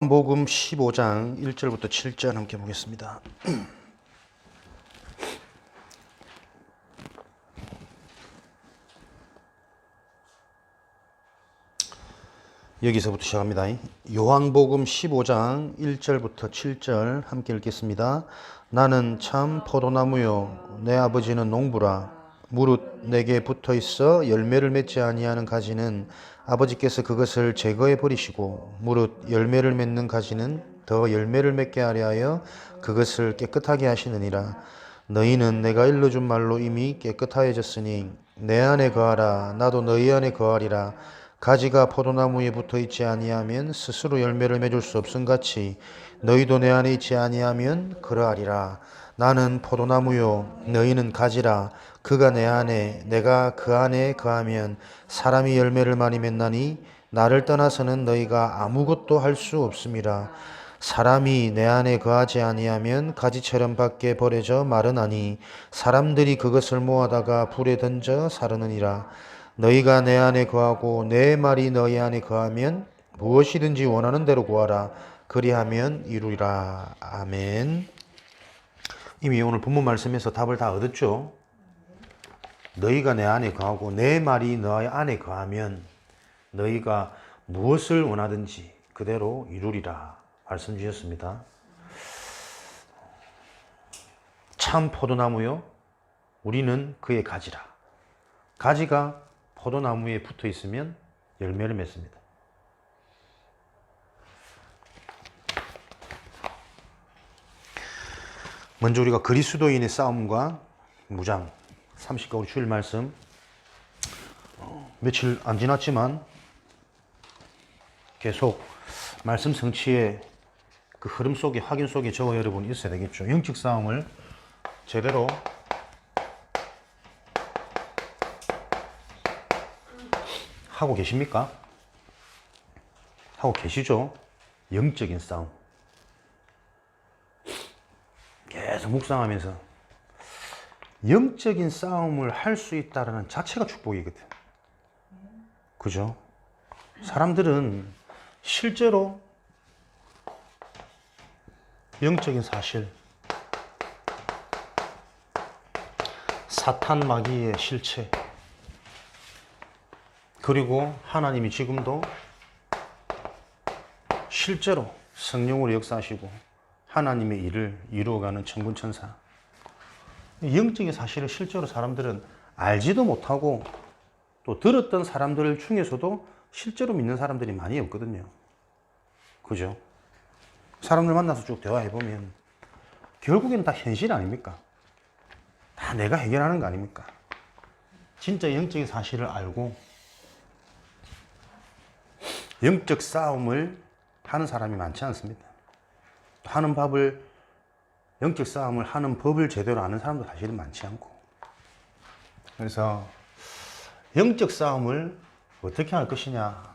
요한복음 15장 1절부터 7절 함께 보겠습니다. 여기서부터 시작합니다. 요한복음 15장 1절부터 7절 함께 읽겠습니다. 나는 참 포도나무요 내 아버지는 농부라. 무릇 내게 붙어 있어 열매를 맺지 아니하는 가지는 아버지께서 그것을 제거해 버리시고 무릇 열매를 맺는 가지는 더 열매를 맺게 하려 하여 그것을 깨끗하게 하시느니라. 너희는 내가 일러준 말로 이미 깨끗하여졌으니 내 안에 거하라. 나도 너희 안에 거하리라. 가지가 포도나무에 붙어 있지 아니하면 스스로 열매를 맺을 수 없음같이 너희도 내 안에 있지 아니하면 그러하리라. 나는 포도나무요 너희는 가지라. 그가 내 안에 내가 그 안에 거하면 사람이 열매를 많이 맺나니 나를 떠나서는 너희가 아무것도 할 수 없음이라. 사람이 내 안에 거하지 아니하면 가지처럼 밖에 버려져 마르나니 사람들이 그것을 모아다가 불에 던져 사르느니라. 너희가 내 안에 거하고 내 말이 너희 안에 거하면 무엇이든지 원하는 대로 구하라. 그리하면 이루리라. 아멘. 이미 오늘 본문 말씀에서 답을 다 얻었죠. 너희가 내 안에 거하고 내 말이 너희 안에 거하면 너희가 무엇을 원하든지 그대로 이루리라 말씀 주셨습니다. 참 포도나무요 우리는 그의 가지라. 가지가 포도나무에 붙어 있으면 열매를 맺습니다. 먼저 우리가 그리스도인의 싸움과 무장 30가구 주일 말씀 며칠 안 지났지만 계속 말씀 성취의 그 흐름 속에 확인 속에 저와 여러분이 있어야 되겠죠. 영적 싸움을 제대로 하고 계십니까? 하고 계시죠? 영적인 싸움. 계속 묵상하면서 영적인 싸움을 할 수 있다는 자체가 축복이거든. 그죠? 사람들은 실제로 영적인 사실, 사탄 마귀의 실체, 그리고 하나님이 지금도 실제로 성령으로 역사하시고 하나님의 일을 이루어가는 천군천사, 영적인 사실을 실제로 사람들은 알지도 못하고 또 들었던 사람들 중에서도 실제로 믿는 사람들이 많이 없거든요. 그죠? 사람들 만나서 쭉 대화해보면 결국에는 다 현실 아닙니까? 다 내가 해결하는 거 아닙니까? 진짜 영적인 사실을 알고 영적 싸움을 하는 사람이 많지 않습니다. 하는 법을, 영적 싸움을 하는 법을 제대로 아는 사람도 사실은 많지 않고. 그래서 영적 싸움을 어떻게 할 것이냐.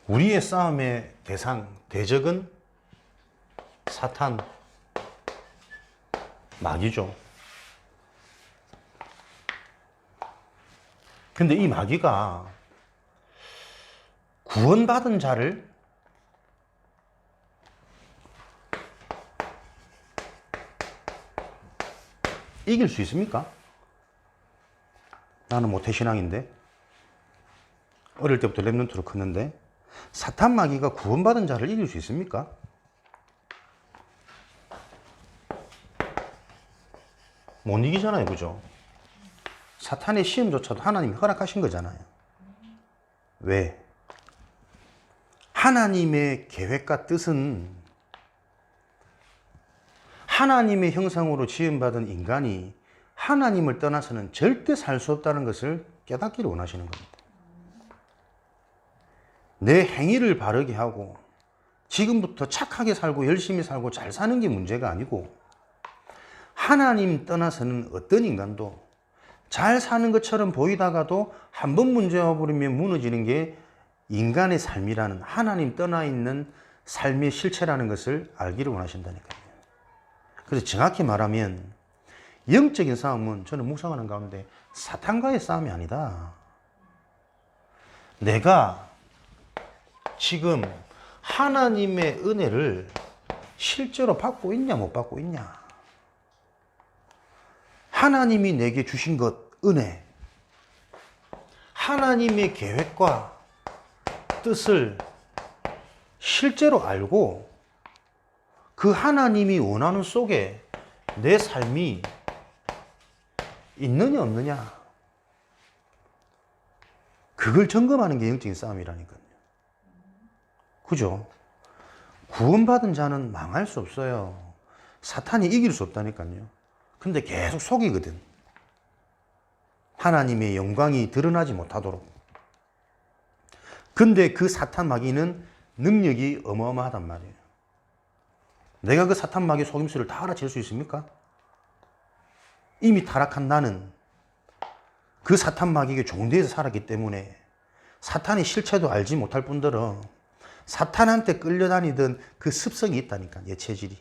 우리의 싸움의 대상, 대적은 사탄, 마귀죠. 근데 이 마귀가 구원받은 자를 이길 수 있습니까? 나는 모태신앙인데 어릴 때부터 랩런트로 컸는데 사탄 마귀가 구원받은 자를 이길 수 있습니까? 못 이기잖아요. 그죠? 사탄의 시험조차도 하나님이 허락하신 거잖아요. 왜? 하나님의 계획과 뜻은 하나님의 형상으로 지음받은 인간이 하나님을 떠나서는 절대 살 수 없다는 것을 깨닫기를 원하시는 겁니다. 내 행위를 바르게 하고 지금부터 착하게 살고 열심히 살고 잘 사는 게 문제가 아니고 하나님 떠나서는 어떤 인간도 잘 사는 것처럼 보이다가도 한 번 문제가 버리면 무너지는 게 인간의 삶이라는, 하나님 떠나 있는 삶의 실체라는 것을 알기를 원하신다니까요. 그래서 정확히 말하면 영적인 싸움은 저는 묵상하는 가운데 사탄과의 싸움이 아니다. 내가 지금 하나님의 은혜를 실제로 받고 있냐 못 받고 있냐. 하나님이 내게 주신 것 은혜, 하나님의 계획과 뜻을 실제로 알고 그 하나님이 원하는 속에 내 삶이 있느냐 없느냐, 그걸 점검하는 게 영적인 싸움이라니까요. 그죠? 구원받은 자는 망할 수 없어요. 사탄이 이길 수 없다니까요. 근데 계속 속이거든. 하나님의 영광이 드러나지 못하도록. 근데 그 사탄 마귀는 능력이 어마어마하단 말이에요. 내가 그 사탄 마귀 속임수를 다 알아챌 수 있습니까? 이미 타락한 나는 그 사탄 마귀에게 종대에서 살았기 때문에 사탄의 실체도 알지 못할 뿐더러 사탄한테 끌려다니던 그 습성이 있다니까, 내 체질이.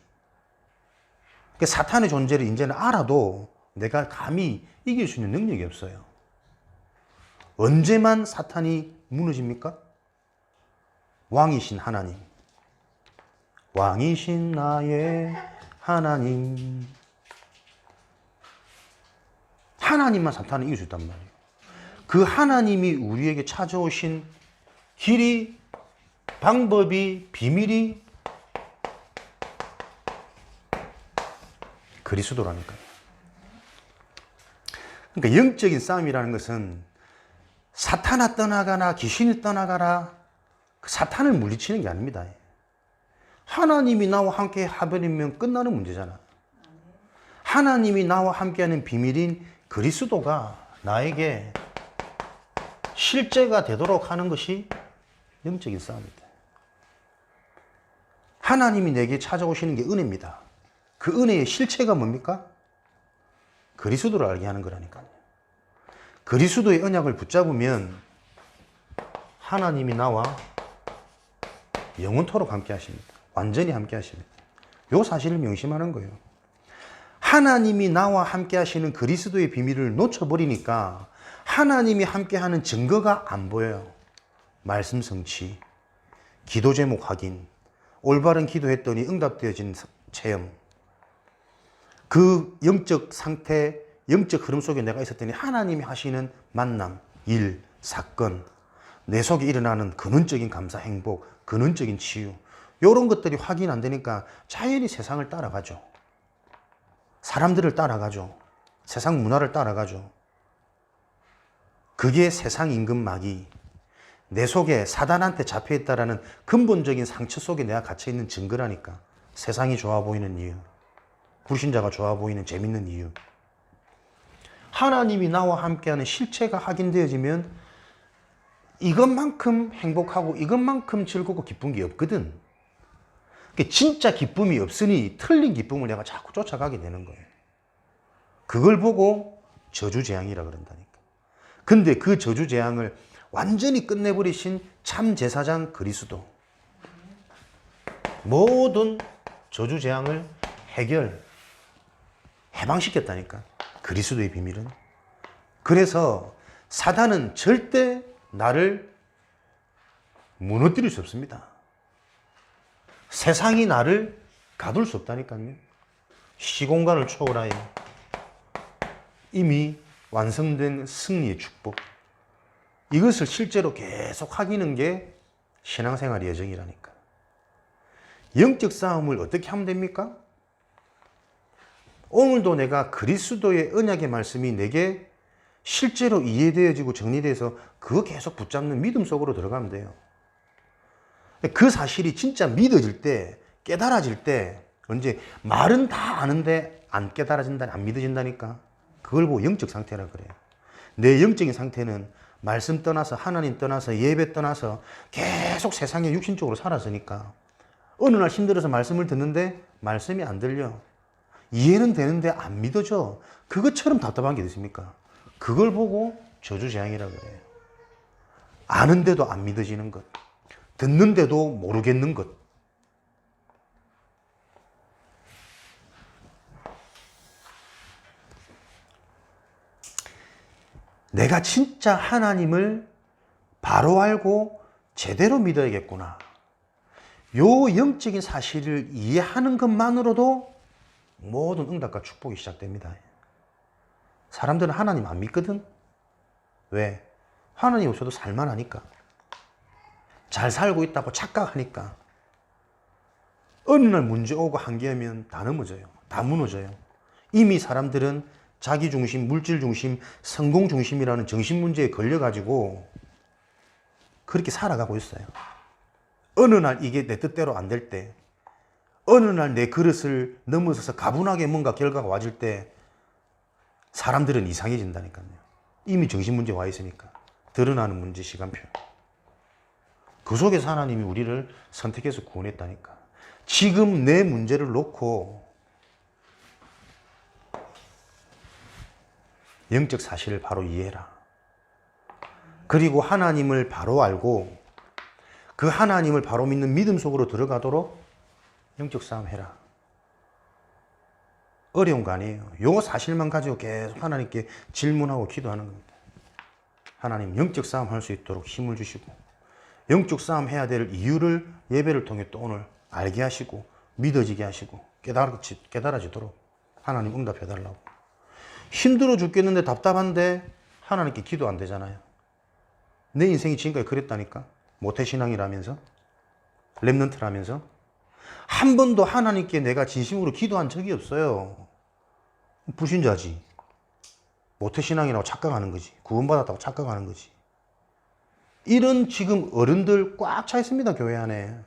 그러니까 사탄의 존재를 이제는 알아도 내가 감히 이길 수 있는 능력이 없어요. 언제만 사탄이 무너집니까? 왕이신 하나님. 왕이신 나의 하나님. 하나님만 사탄을 이길 수 있단 말이에요. 그 하나님이 우리에게 찾아오신 길이, 방법이, 비밀이 그리스도라니까요. 그러니까 영적인 싸움이라는 것은 사탄아 떠나가나 귀신이 떠나가라, 그 사탄을 물리치는 게 아닙니다. 하나님이 나와 함께 하버리면 끝나는 문제잖아. 하나님이 나와 함께하는 비밀인 그리스도가 나에게 실제가 되도록 하는 것이 영적인 싸움이다. 하나님이 내게 찾아오시는 게 은혜입니다. 그 은혜의 실체가 뭡니까? 그리스도를 알게 하는 거라니까요. 그리스도의 언약을 붙잡으면 하나님이 나와 영원토록 함께 하십니다. 완전히 함께 하십니다. 이 사실을 명심하는 거예요. 하나님이 나와 함께 하시는 그리스도의 비밀을 놓쳐버리니까 하나님이 함께 하는 증거가 안 보여요. 말씀 성취, 기도 제목 확인, 올바른 기도했더니 응답되어진 체험. 그 영적 상태, 영적 흐름 속에 내가 있었더니 하나님이 하시는 만남, 일, 사건, 내 속에 일어나는 근원적인 감사, 행복, 근원적인 치유, 이런 것들이 확인 안 되니까 자연히 세상을 따라가죠. 사람들을 따라가죠. 세상 문화를 따라가죠. 그게 세상 임금 마귀, 내 속에 사단한테 잡혀있다라는 근본적인 상처 속에 내가 갇혀있는 증거라니까. 세상이 좋아 보이는 이유, 불신자가 좋아 보이는 재밌는 이유. 하나님이 나와 함께하는 실체가 확인되어지면 이것만큼 행복하고 이것만큼 즐겁고 기쁜 게 없거든. 진짜 기쁨이 없으니 틀린 기쁨을 내가 자꾸 쫓아가게 되는 거예요. 그걸 보고 저주재앙이라 그런다니까. 근데 그 저주재앙을 완전히 끝내버리신 참 제사장 그리스도. 모든 저주재앙을 해방시켰다니까. 그리스도의 비밀은. 그래서 사단은 절대 나를 무너뜨릴 수 없습니다. 세상이 나를 가둘 수 없다니까요. 시공간을 초월하여 이미 완성된 승리의 축복. 이것을 실제로 계속 하기는 게 신앙생활의 여정이라니까. 영적 싸움을 어떻게 하면 됩니까? 오늘도 내가 그리스도의 언약의 말씀이 내게 실제로 이해되어지고 정리돼서 그거 계속 붙잡는 믿음 속으로 들어가면 돼요. 그 사실이 진짜 믿어질 때, 깨달아질 때, 언제 말은 다 아는데 안 깨달아진다, 안 믿어진다니까. 그걸 보고 영적 상태라 그래요. 내 영적인 상태는 말씀 떠나서, 하나님 떠나서, 예배 떠나서 계속 세상에 육신적으로 살았으니까 어느 날 힘들어서 말씀을 듣는데 말씀이 안 들려. 이해는 되는데 안 믿어져. 그것처럼 답답한 게 있습니까? 그걸 보고 저주재앙이라 그래요. 아는데도 안 믿어지는 것. 듣는데도 모르겠는 것. 내가 진짜 하나님을 바로 알고 제대로 믿어야겠구나. 요 영적인 사실을 이해하는 것만으로도 모든 응답과 축복이 시작됩니다. 사람들은 하나님 안 믿거든? 왜? 하나님 없어도 살만하니까. 잘 살고 있다고 착각하니까. 어느 날 문제 오고 한계하면 다 넘어져요. 다 무너져요. 이미 사람들은 자기 중심, 물질 중심, 성공 중심이라는 정신 문제에 걸려가지고 그렇게 살아가고 있어요. 어느 날 이게 내 뜻대로 안 될 때, 어느 날 내 그릇을 넘어서서 가분하게 뭔가 결과가 와질 때 사람들은 이상해진다니까요. 이미 정신 문제 와 있으니까. 드러나는 문제 시간표. 그 속에서 하나님이 우리를 선택해서 구원했다니까. 지금 내 문제를 놓고 영적 사실을 바로 이해해라. 그리고 하나님을 바로 알고 그 하나님을 바로 믿는 믿음 속으로 들어가도록 영적 싸움 해라. 어려운 거 아니에요. 요 사실만 가지고 계속 하나님께 질문하고 기도하는 겁니다. 하나님 영적 싸움 할 수 있도록 힘을 주시고 영적 싸움 해야 될 이유를 예배를 통해 또 오늘 알게 하시고 믿어지게 하시고 깨달아지도록 하나님 응답해달라고. 힘들어 죽겠는데 답답한데 하나님께 기도 안 되잖아요. 내 인생이 지금까지 그랬다니까. 모태신앙이라면서 랩넌트라면서 한 번도 하나님께 내가 진심으로 기도한 적이 없어요. 불신자지. 모태신앙이라고 착각하는 거지. 구원받았다고 착각하는 거지. 이런 지금 어른들 꽉 차 있습니다. 교회 안에.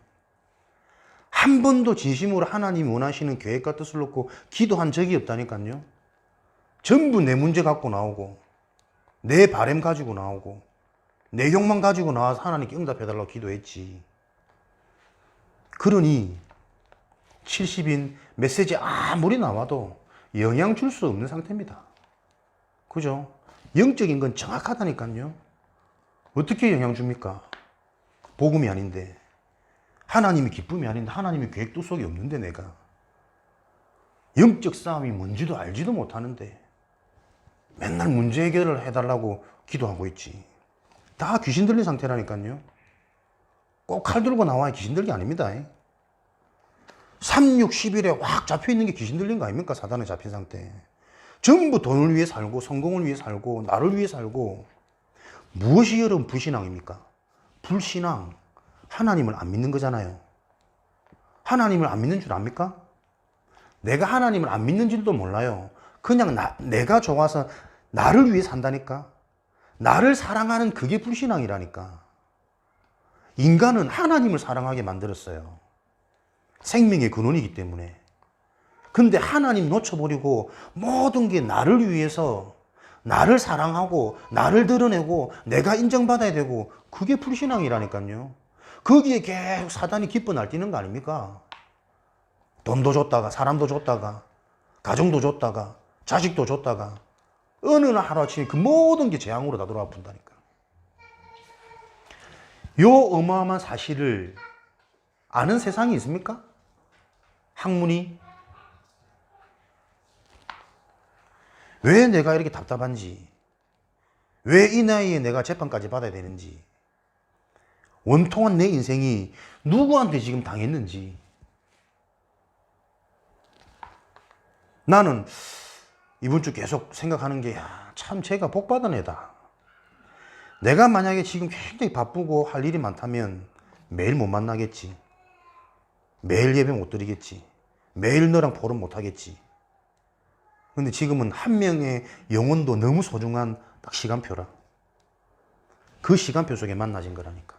한 번도 진심으로 하나님이 원하시는 계획과 뜻을 놓고 기도한 적이 없다니까요. 전부 내 문제 갖고 나오고 내 바램 가지고 나오고 내 욕망 가지고 나와서 하나님께 응답해달라고 기도했지. 그러니 70인 메시지 아무리 나와도 영향 줄 수 없는 상태입니다. 그죠? 영적인 건 정확하다니까요. 어떻게 영향 줍니까? 복음이 아닌데, 하나님이 기쁨이 아닌데, 하나님의 계획도 속에 없는데 내가 영적 싸움이 뭔지도 알지도 못하는데 맨날 문제 해결을 해달라고 기도하고 있지. 다 귀신 들린 상태라니까요. 꼭 칼 들고 나와야 귀신 들기 아닙니다. 3, 6, 11에 확 잡혀있는 게 귀신 들린 거 아닙니까? 사단에 잡힌 상태. 전부 돈을 위해 살고 성공을 위해 살고 나를 위해 살고. 무엇이 여러분 불신앙입니까? 불신앙, 하나님을 안 믿는 거잖아요. 하나님을 안 믿는 줄 압니까? 내가 하나님을 안 믿는 줄도 몰라요. 그냥 내가 좋아서 나를 위해 산다니까. 나를 사랑하는 그게 불신앙이라니까. 인간은 하나님을 사랑하게 만들었어요. 생명의 근원이기 때문에. 근데 하나님 놓쳐버리고 모든 게 나를 위해서 나를 사랑하고 나를 드러내고 내가 인정받아야 되고 그게 불신앙이라니까요. 거기에 계속 사단이 기뻐 날뛰는 거 아닙니까? 돈도 줬다가 사람도 줬다가 가정도 줬다가 자식도 줬다가 어느 날 하루아침에 그 모든 게 재앙으로 다 돌아와 본다니까. 요 어마어마한 사실을 아는 세상이 있습니까? 학문이? 왜 내가 이렇게 답답한지, 왜 이 나이에 내가 재판까지 받아야 되는지, 원통한 내 인생이 누구한테 지금 당했는지. 나는 이번 주 계속 생각하는 게, 참 제가 복 받은 애다. 내가 만약에 지금 굉장히 바쁘고 할 일이 많다면 매일 못 만나겠지. 매일 예배 못 드리겠지. 매일 너랑 포럼 못 하겠지. 근데 지금은 한 명의 영혼도 너무 소중한 딱 시간표라. 그 시간표 속에 만나진 거라니까.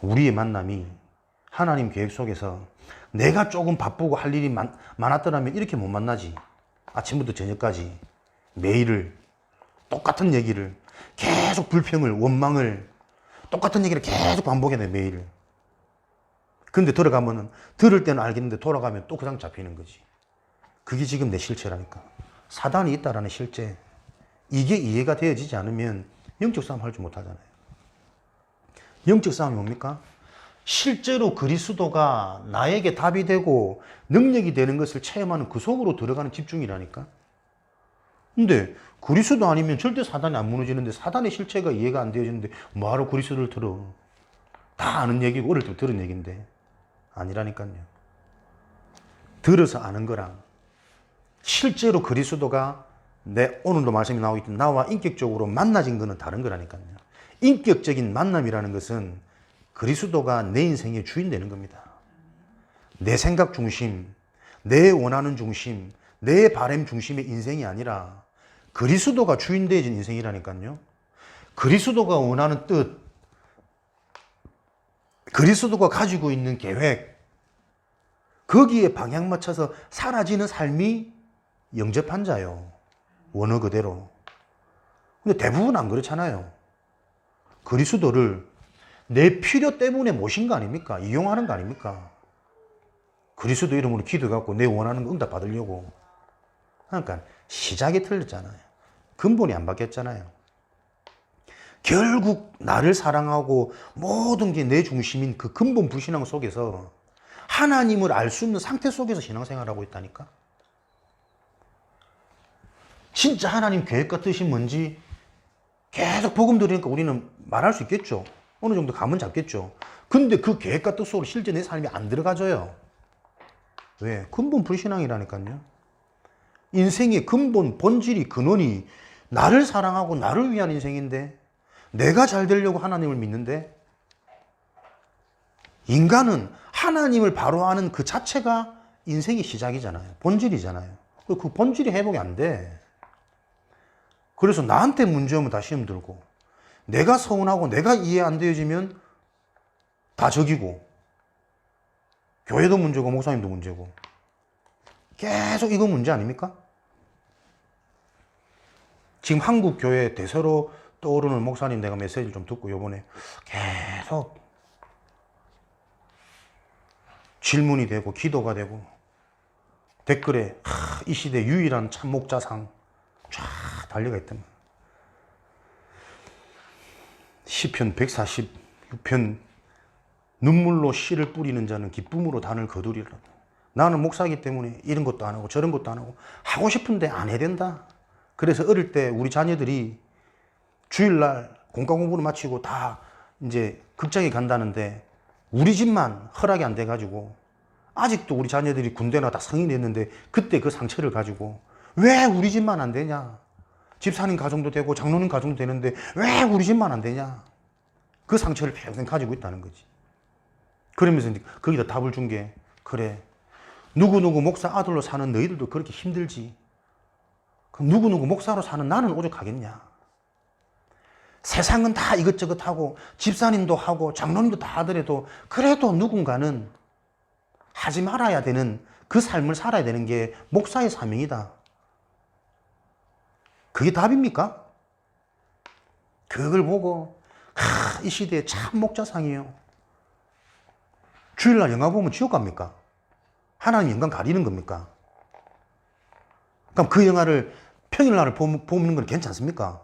우리의 만남이 하나님 계획 속에서 내가 조금 바쁘고 할 일이 많았더라면 이렇게 못 만나지. 아침부터 저녁까지 매일을 똑같은 얘기를 계속 불평을 원망을 똑같은 얘기를 계속 반복해야 돼. 매일. 근데 들어가면은 들을 때는 알겠는데 돌아가면 또 그냥 잡히는 거지. 그게 지금 내 실체라니까. 사단이 있다라는 실체. 이게 이해가 되어지지 않으면 영적 싸움 할 줄 못하잖아요. 영적 싸움이 뭡니까? 실제로 그리스도가 나에게 답이 되고 능력이 되는 것을 체험하는 그 속으로 들어가는 집중이라니까. 근데 그리스도 아니면 절대 사단이 안 무너지는데 사단의 실체가 이해가 안 되어지는데 뭐하러 그리스도를 들어. 다 아는 얘기고 어릴 때 들은 얘기인데 아니라니까요. 들어서 아는 거랑 실제로 그리스도가 오늘도 말씀이 나오고 있던 나와 인격적으로 만나진 거는 다른 거라니까요. 인격적인 만남이라는 것은 그리스도가 내 인생의 주인 되는 겁니다. 내 생각 중심, 내 원하는 중심, 내 바람 중심의 인생이 아니라 그리스도가 주인 되어진 인생이라니까요. 그리스도가 원하는 뜻, 그리스도가 가지고 있는 계획, 거기에 방향 맞춰서 사라지는 삶이 영접한 자요. 원어 그대로. 근데 대부분 안 그렇잖아요. 그리스도를 내 필요 때문에 모신 거 아닙니까? 이용하는 거 아닙니까? 그리스도 이름으로 기도해갖고 내 원하는 거 응답 받으려고. 그러니까 시작이 틀렸잖아요. 근본이 안 바뀌었잖아요. 결국 나를 사랑하고 모든 게 내 중심인 그 근본 불신앙 속에서 하나님을 알 수 없는 상태 속에서 신앙생활하고 있다니까. 진짜 하나님 계획과 뜻이 뭔지 계속 복음 들으니까 우리는 말할 수 있겠죠. 어느 정도 감은 잡겠죠. 근데 그 계획과 뜻 속으로 실제 내 삶이 안 들어가져요. 왜? 근본 불신앙이라니까요. 인생의 근본, 본질이, 근원이 나를 사랑하고 나를 위한 인생인데 내가 잘 되려고 하나님을 믿는데 인간은 하나님을 바로 아는 그 자체가 인생의 시작이잖아요. 본질이잖아요. 그 본질이 회복이 안 돼. 그래서 나한테 문제 오면 다 시험 들고 내가 서운하고 내가 이해 안 되어지면 다 적이고 교회도 문제고 목사님도 문제고 계속 이거 문제 아닙니까? 지금 한국 교회 대세로 떠오르는 목사님 내가 메시지를 좀 듣고 요번에 계속 질문이 되고 기도가 되고 댓글에 이 시대 유일한 참목자상 쫙 달려가 있더만. 시편 146편 눈물로 씨를 뿌리는 자는 기쁨으로 단을 거두리라. 나는 목사이기 때문에 이런 것도 안 하고 저런 것도 안 하고 싶은데 안 해야 된다. 그래서 어릴 때 우리 자녀들이 주일날 공과 공부를 마치고 다 이제 극장에 간다는데 우리 집만 허락이 안 돼가지고 아직도 우리 자녀들이 군대나 다 성인이 됐는데 그때 그 상처를 가지고 왜 우리 집만 안 되냐? 집사님 가정도 되고 장로님 가정도 되는데 왜 우리 집만 안 되냐? 그 상처를 평생 가지고 있다는 거지. 그러면서 거기다 답을 준 게 그래. 누구누구 목사 아들로 사는 너희들도 그렇게 힘들지. 그럼 누구누구 목사로 사는 나는 오죽하겠냐? 세상은 다 이것저것 하고 집사님도 하고 장로님도 다 하더라도 그래도 누군가는 하지 말아야 되는 그 삶을 살아야 되는 게 목사의 사명이다. 그게 답입니까? 그걸 보고 이 시대에 참 목자상이에요. 주일날 영화 보면 지옥 갑니까? 하나님 영광 가리는 겁니까? 그럼 그 영화를 평일날 보는 건 괜찮습니까?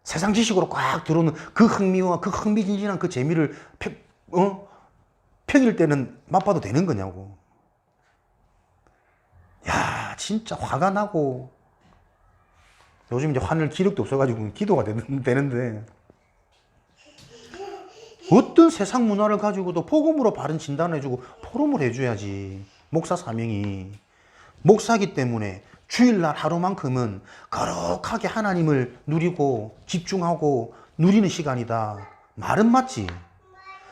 세상 지식으로 꽉 들어오는 그 흥미와 그 흥미진진한 그 재미를 평일 때는 맛봐도 되는 거냐고. 야, 진짜 화가 나고 요즘 이제 화낼 기력도 없어가지고 기도가 되는데 어떤 세상 문화를 가지고도 복음으로 바른 진단을 해주고 포럼을 해줘야지. 목사 사명이 목사기 때문에 주일날 하루만큼은 거룩하게 하나님을 누리고 집중하고 누리는 시간이다. 말은 맞지.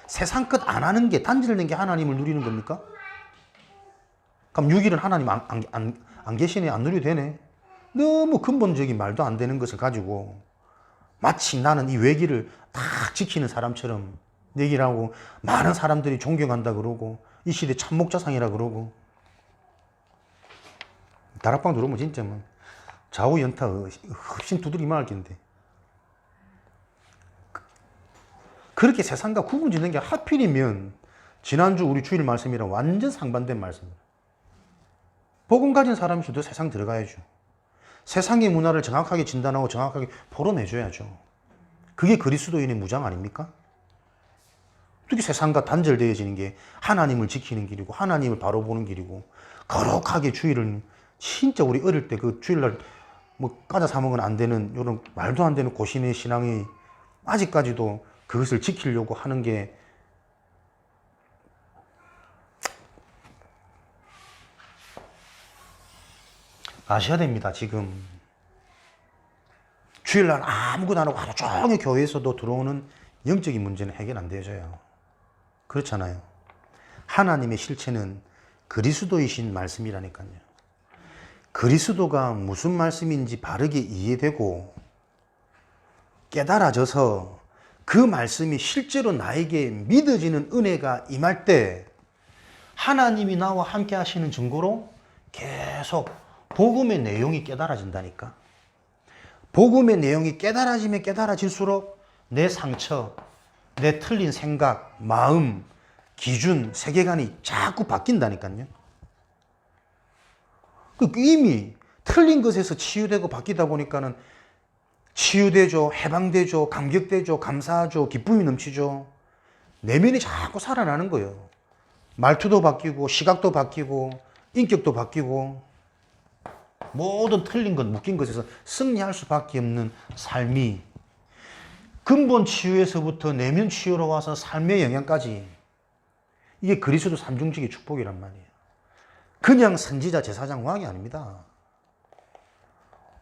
세상 끝 안 하는 게 단지를 낸 게 하나님을 누리는 겁니까? 그럼 6일은 하나님 안 계시네, 안 누려도 되네. 너무 근본적인 말도 안 되는 것을 가지고 마치 나는 이 외기를 다 지키는 사람처럼 얘기를 하고 많은 사람들이 존경한다 그러고 이 시대 참목자상이라 그러고 다락방 들어오면 진짜 뭐 좌우 연타 훨씬 두드리 말할 텐데 그렇게 세상과 구분 짓는 게 하필이면 지난주 우리 주일 말씀이랑 완전 상반된 말씀이에요. 복음 가진 사람이셔도 세상 들어가야죠. 세상의 문화를 정확하게 진단하고 정확하게 포럼해줘야죠. 그게 그리스도인의 무장 아닙니까? 어떻게 세상과 단절되어지는 게 하나님을 지키는 길이고 하나님을 바로 보는 길이고 거룩하게 주일을 진짜 우리 어릴 때 그 주일날 뭐 과자 사 먹으면 안 되는 이런 말도 안 되는 고신의 신앙이 아직까지도 그것을 지키려고 하는 게 아셔야 됩니다. 지금 주일날 아무것도 안 하고 하루 종일 교회에서도 들어오는 영적인 문제는 해결 안 되어져요. 그렇잖아요. 하나님의 실체는 그리스도이신 말씀이라니까요. 그리스도가 무슨 말씀인지 바르게 이해되고 깨달아져서 그 말씀이 실제로 나에게 믿어지는 은혜가 임할 때 하나님이 나와 함께 하시는 증거로 계속 복음의 내용이 깨달아진다니까. 복음의 내용이 깨달아지면 깨달아질수록 내 상처, 내 틀린 생각, 마음, 기준, 세계관이 자꾸 바뀐다니까요. 이미 틀린 것에서 치유되고 바뀌다 보니까는 치유되죠, 해방되죠, 감격되죠, 감사하죠, 기쁨이 넘치죠. 내면이 자꾸 살아나는 거예요. 말투도 바뀌고, 시각도 바뀌고, 인격도 바뀌고, 모든 틀린 것, 묶인 것에서 승리할 수밖에 없는 삶이 근본 치유에서부터 내면 치유로 와서 삶의 영향까지 이게 그리스도 삼중직의 축복이란 말이에요. 그냥 선지자, 제사장, 왕이 아닙니다.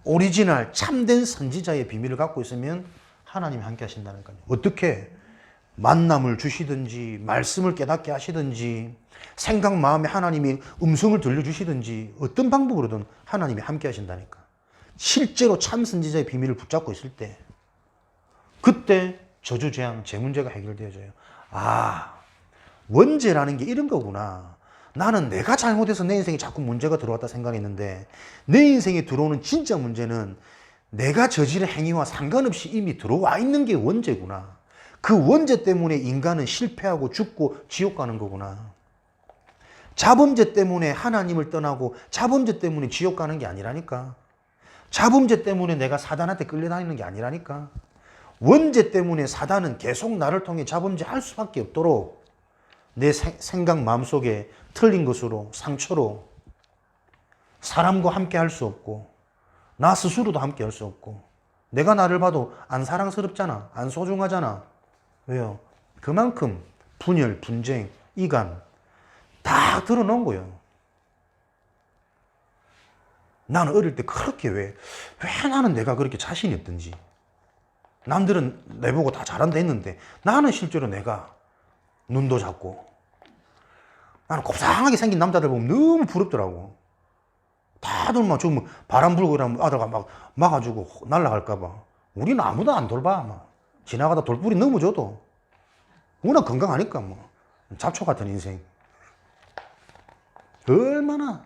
오리지널 참된 선지자의 비밀을 갖고 있으면 하나님이 함께 하신다니까요. 어떻게? 만남을 주시든지 말씀을 깨닫게 하시든지 생각 마음에 하나님이 음성을 들려주시든지 어떤 방법으로든 하나님이 함께 하신다니까. 실제로 참 선지자의 비밀을 붙잡고 있을 때 그때 저주, 재앙, 제 문제가 해결되어져요. 아, 원죄라는 게 이런 거구나. 나는 내가 잘못해서 내 인생에 자꾸 문제가 들어왔다 생각했는데 내 인생에 들어오는 진짜 문제는 내가 저지른 행위와 상관없이 이미 들어와 있는 게 원죄구나. 그 원죄 때문에 인간은 실패하고 죽고 지옥 가는 거구나. 자범죄 때문에 하나님을 떠나고 자범죄 때문에 지옥 가는 게 아니라니까. 자범죄 때문에 내가 사단한테 끌려다니는 게 아니라니까. 원죄 때문에 사단은 계속 나를 통해 자범죄 할 수밖에 없도록 내 생각 마음속에 틀린 것으로 상처로 사람과 함께 할 수 없고 나 스스로도 함께 할 수 없고 내가 나를 봐도 안 사랑스럽잖아. 안 소중하잖아. 왜요? 그만큼 분열, 분쟁, 이간 다 드러놓은 거예요. 나는 어릴 때 그렇게 왜 나는 내가 그렇게 자신이 없든지 남들은 내보고 다 잘한다 했는데 나는 실제로 내가 눈도 작고 나는 곱상하게 생긴 남자들 보면 너무 부럽더라고. 다들 막 좀 바람 불고 이러면 아들가 막 막아주고 날아갈까봐. 우리는 아무도 안 돌봐. 막 지나가다 돌뿌리 넘어져도 워낙 건강하니까 뭐 잡초 같은 인생. 얼마나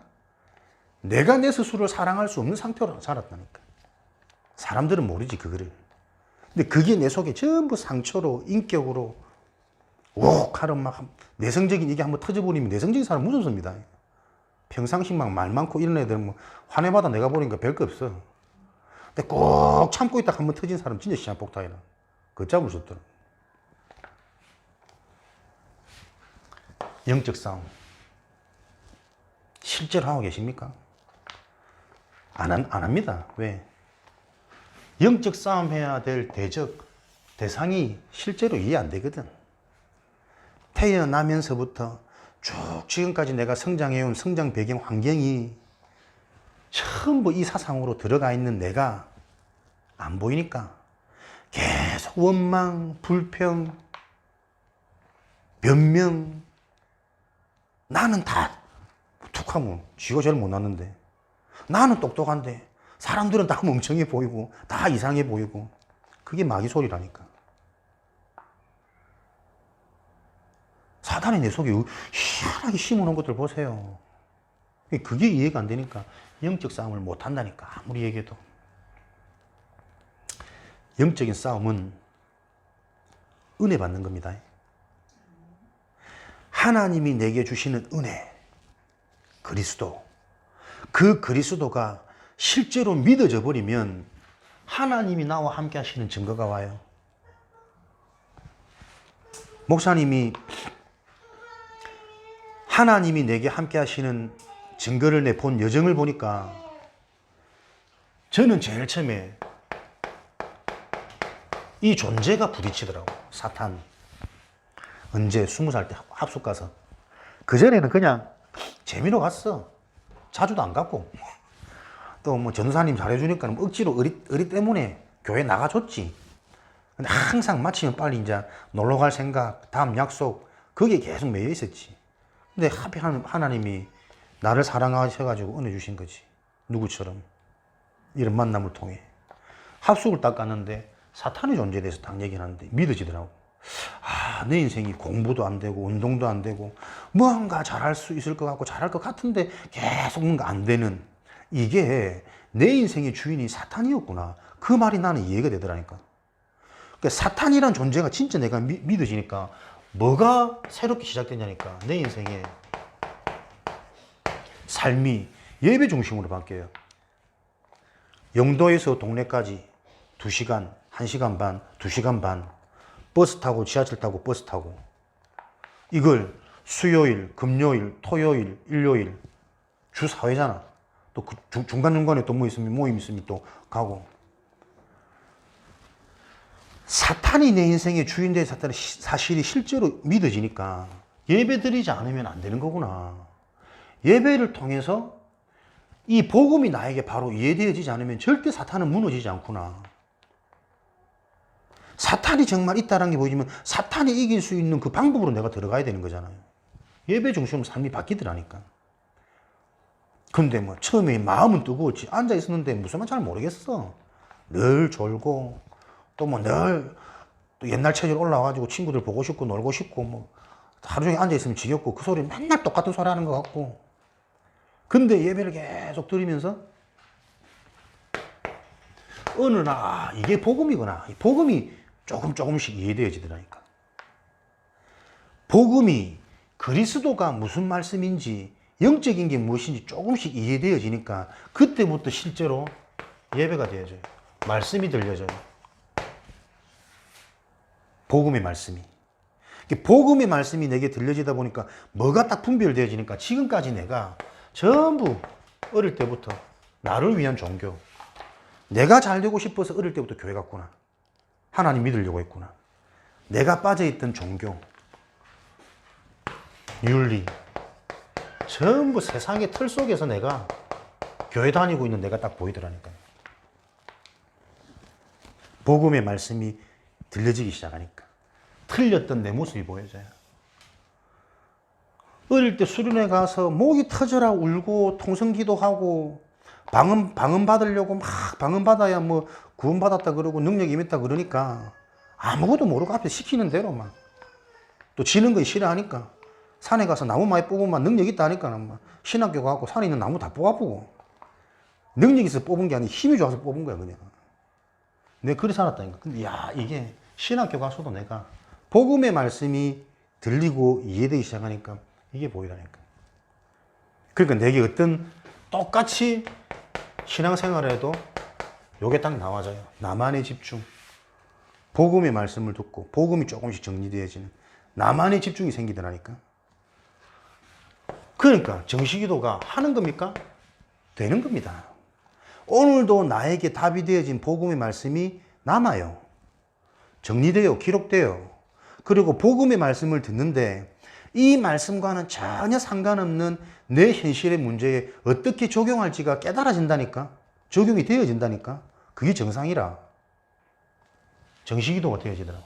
내가 내 스스로를 사랑할 수 없는 상태로 살았다니까. 사람들은 모르지 그거를. 근데 그게 내 속에 전부 상처로 인격으로 욱하는 막 내성적인 이게 한번 터져버리면 내성적인 사람 무섭습니다. 평상시 막 말 많고 이런 애들 뭐 화내마다 내가 보니까 별거 없어. 근데 꼭 참고 있다가 한번 터진 사람 진짜 시한폭탄이라. 걷잡을 수 없더라. 영적 싸움 실제로 하고 계십니까? 안 합니다. 왜? 영적 싸움 해야 될 대상이 실제로 이해 안 되거든. 태어나면서부터 쭉 지금까지 내가 성장해온 성장 배경 환경이 전부 이 사상으로 들어가 있는 내가 안 보이니까 계속 원망, 불평, 변명. 나는 다 툭하면 쥐가 제일 못났는데 나는 똑똑한데 사람들은 다 멍청해 보이고 다 이상해 보이고 그게 마귀 소리라니까. 사단이 내 속에 희한하게 심어놓은 것들 보세요. 그게 이해가 안 되니까 영적 싸움을 못 한다니까. 아무리 얘기해도. 영적인 싸움은 은혜 받는 겁니다. 하나님이 내게 주시는 은혜, 그리스도. 그 그리스도가 실제로 믿어져 버리면 하나님이 나와 함께 하시는 증거가 와요. 목사님이 하나님이 내게 함께 하시는 증거를 내 본 여정을 보니까 저는 제일 처음에 이 존재가 부딪히더라고. 사탄. 언제 20살 때 합숙 가서. 그전에는 그냥 재미로 갔어. 자주도 안 갔고. 또 뭐 전도사님 잘해주니까 억지로 의리 때문에 교회 나가줬지. 근데 항상 마치면 빨리 이제 놀러 갈 생각, 다음 약속, 그게 계속 매여 있었지. 근데 하필 하나님이 나를 사랑하셔가지고 은혜 주신 거지. 누구처럼. 이런 만남을 통해. 합숙을 딱 갔는데 사탄의 존재에 대해서 딱 얘기를 하는데 믿어지더라고. 아, 내 인생이 공부도 안 되고 운동도 안 되고 뭔가 잘할 수 있을 것 같고 잘할 것 같은데 계속 뭔가 안 되는, 이게 내 인생의 주인이 사탄이었구나. 그 말이 나는 이해가 되더라니까. 그러니까 사탄이란 존재가 진짜 내가 믿어지니까 뭐가 새롭게 시작되냐니까. 내 인생의 삶이 예배 중심으로 바뀌어요. 영도에서 동네까지 2시간, 1시간 반, 2시간 반, 버스 타고 지하철 타고 버스 타고, 이걸 수요일, 금요일, 토요일, 일요일 주 4회잖아. 또 그 중간중간에 또 뭐 있으면 모임 있으면 또 가고. 사탄이 내 인생의 주인 된 사실이 실제로 믿어지니까 예배 드리지 않으면 안 되는 거구나. 예배를 통해서 이 복음이 나에게 바로 이해되어지지 않으면 절대 사탄은 무너지지 않구나. 사탄이 정말 있다는 게 보이지만 사탄이 이길 수 있는 그 방법으로 내가 들어가야 되는 거잖아요. 예배 중심으로 삶이 바뀌더라니까. 근데 뭐 처음에 마음은 뜨거웠지. 앉아 있었는데 무슨 말 잘 모르겠어. 늘 졸고 또 뭐 늘 또 옛날 체질 올라와가지고 친구들 보고 싶고 놀고 싶고 뭐 하루 종일 앉아 있으면 지겹고 그 소리 맨날 똑같은 소리 하는 것 같고. 근데 예배를 계속 들으면서 어느 날 이게 복음이구나. 이 복음이 조금씩 이해되어지더라니까. 복음이 그리스도가 무슨 말씀인지 영적인 게 무엇인지 조금씩 이해되어지니까 그때부터 실제로 예배가 되어져요. 말씀이 들려져요. 복음의 말씀이. 복음의 말씀이 내게 들려지다 보니까 뭐가 딱 분별되어지니까 지금까지 내가 전부 어릴 때부터 나를 위한 종교, 내가 잘 되고 싶어서 어릴 때부터 교회 갔구나. 하나님 믿으려고 했구나. 내가 빠져있던 종교, 윤리, 전부 세상의 틀 속에서 내가 교회 다니고 있는 내가 딱 보이더라니까요. 복음의 말씀이 들려지기 시작하니까 틀렸던 내 모습이 보여져요. 어릴 때 수련회 가서 목이 터져라 울고 통성기도하고 방언 받으려고 막 방언 받아야 뭐 구원 받았다 그러고 능력이 임했다 그러니까 아무것도 모르고 앞에 시키는 대로 막 또 지는 거 싫어하니까 산에 가서 나무 많이 뽑으면 능력 있다 하니까 막 신학교 가고 산에 있는 나무 다 뽑아보고 능력이 있어서 뽑은 게 아니고 힘이 좋아서 뽑은 거야 그냥. 내가 그렇게 살았다니까. 근데 야 이게 신학교 가서도 내가 복음의 말씀이 들리고 이해되기 시작하니까 이게 보이라니까. 그러니까 내게 어떤 똑같이 신앙생활을 해도 요게 딱 나와져요. 나만의 집중. 복음의 말씀을 듣고 복음이 조금씩 정리되어지는 나만의 집중이 생기더라니까. 그러니까 정식기도가 하는 겁니까? 되는 겁니다. 오늘도 나에게 답이 되어진 복음의 말씀이 남아요. 정리돼요. 기록돼요. 그리고 복음의 말씀을 듣는데 이 말씀과는 전혀 상관없는 내 현실의 문제에 어떻게 적용할지가 깨달아진다니까. 적용이 되어진다니까. 그게 정상이라. 정식기도가 되어지더라고.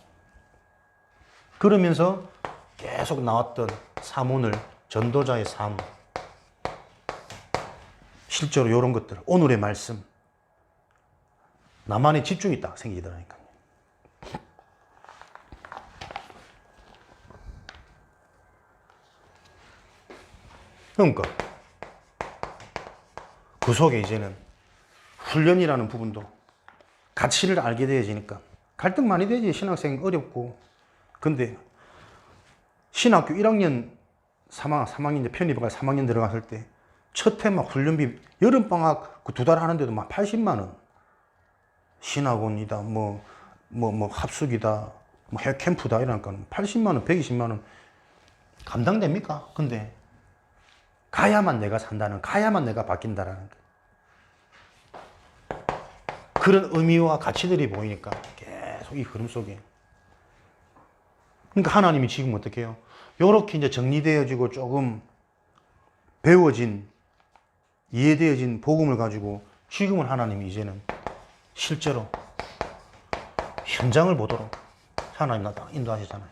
그러면서 계속 나왔던 사문을 전도자의 삶, 실제로 이런 것들, 오늘의 말씀, 나만의 집중이 딱 생기더라니까. 그러니까 그 속에 이제는 훈련이라는 부분도 가치를 알게 되어지니까 갈등 많이 되지. 신학생 어렵고. 근데 신학교 1학년 3학년 이제 편입가 3학년 들어갔을 때 첫 해 막 훈련비 여름방학 그 2달 하는데도 막 80만 원. 신학원이다 뭐 합숙이다 뭐 해외 캠프다 이러니까 80만 원 120만 원 감당됩니까? 근데 가야만 내가 산다는, 가야만 내가 바뀐다라는 거. 그런 의미와 가치들이 보이니까 계속 이 흐름 속에. 그러니까 하나님이 지금 어떻게 해요? 요렇게 이제 정리되어지고 조금 배워진, 이해되어진 복음을 가지고 지금은 하나님이 이제는 실제로 현장을 보도록 하나님 나 인도하시잖아요.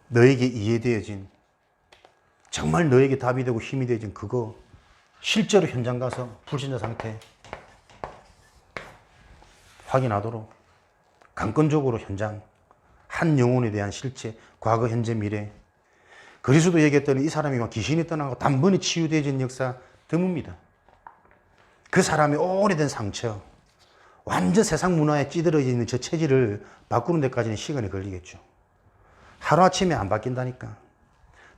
너에게 이해되어진, 정말 너에게 답이 되고 힘이 되어진 그거 실제로 현장 가서 불신자 상태 확인하도록 강권적으로 현장, 한 영혼에 대한 실체, 과거, 현재, 미래. 그리스도 얘기했더니 이 사람이 막 귀신이 떠나고 단번에 치유되어진 역사 드뭅니다. 그 사람의 오래된 상처, 완전 세상 문화에 찌들어져 있는 저 체질을 바꾸는 데까지는 시간이 걸리겠죠. 하루아침에 안 바뀐다니까.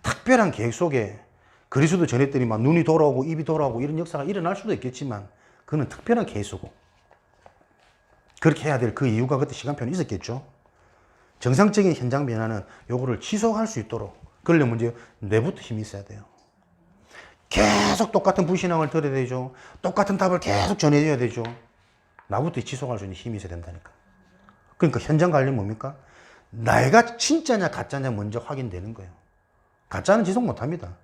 특별한 계획 속에 그리스도 전했더니 막 눈이 돌아오고 입이 돌아오고 이런 역사가 일어날 수도 있겠지만 그는 특별한 케이스고 그렇게 해야 될 그 이유가 그때 시간표는 있었겠죠. 정상적인 현장 변화는 요거를 지속할 수 있도록 그러려면 이제 내부터 힘이 있어야 돼요. 계속 똑같은 불신앙을 들어야 되죠. 똑같은 답을 계속 전해줘야 되죠. 나부터 지속할 수 있는 힘이 있어야 된다니까. 그러니까 현장 관련 뭡니까? 내가 진짜냐 가짜냐 먼저 확인되는 거예요. 가짜는 지속 못합니다.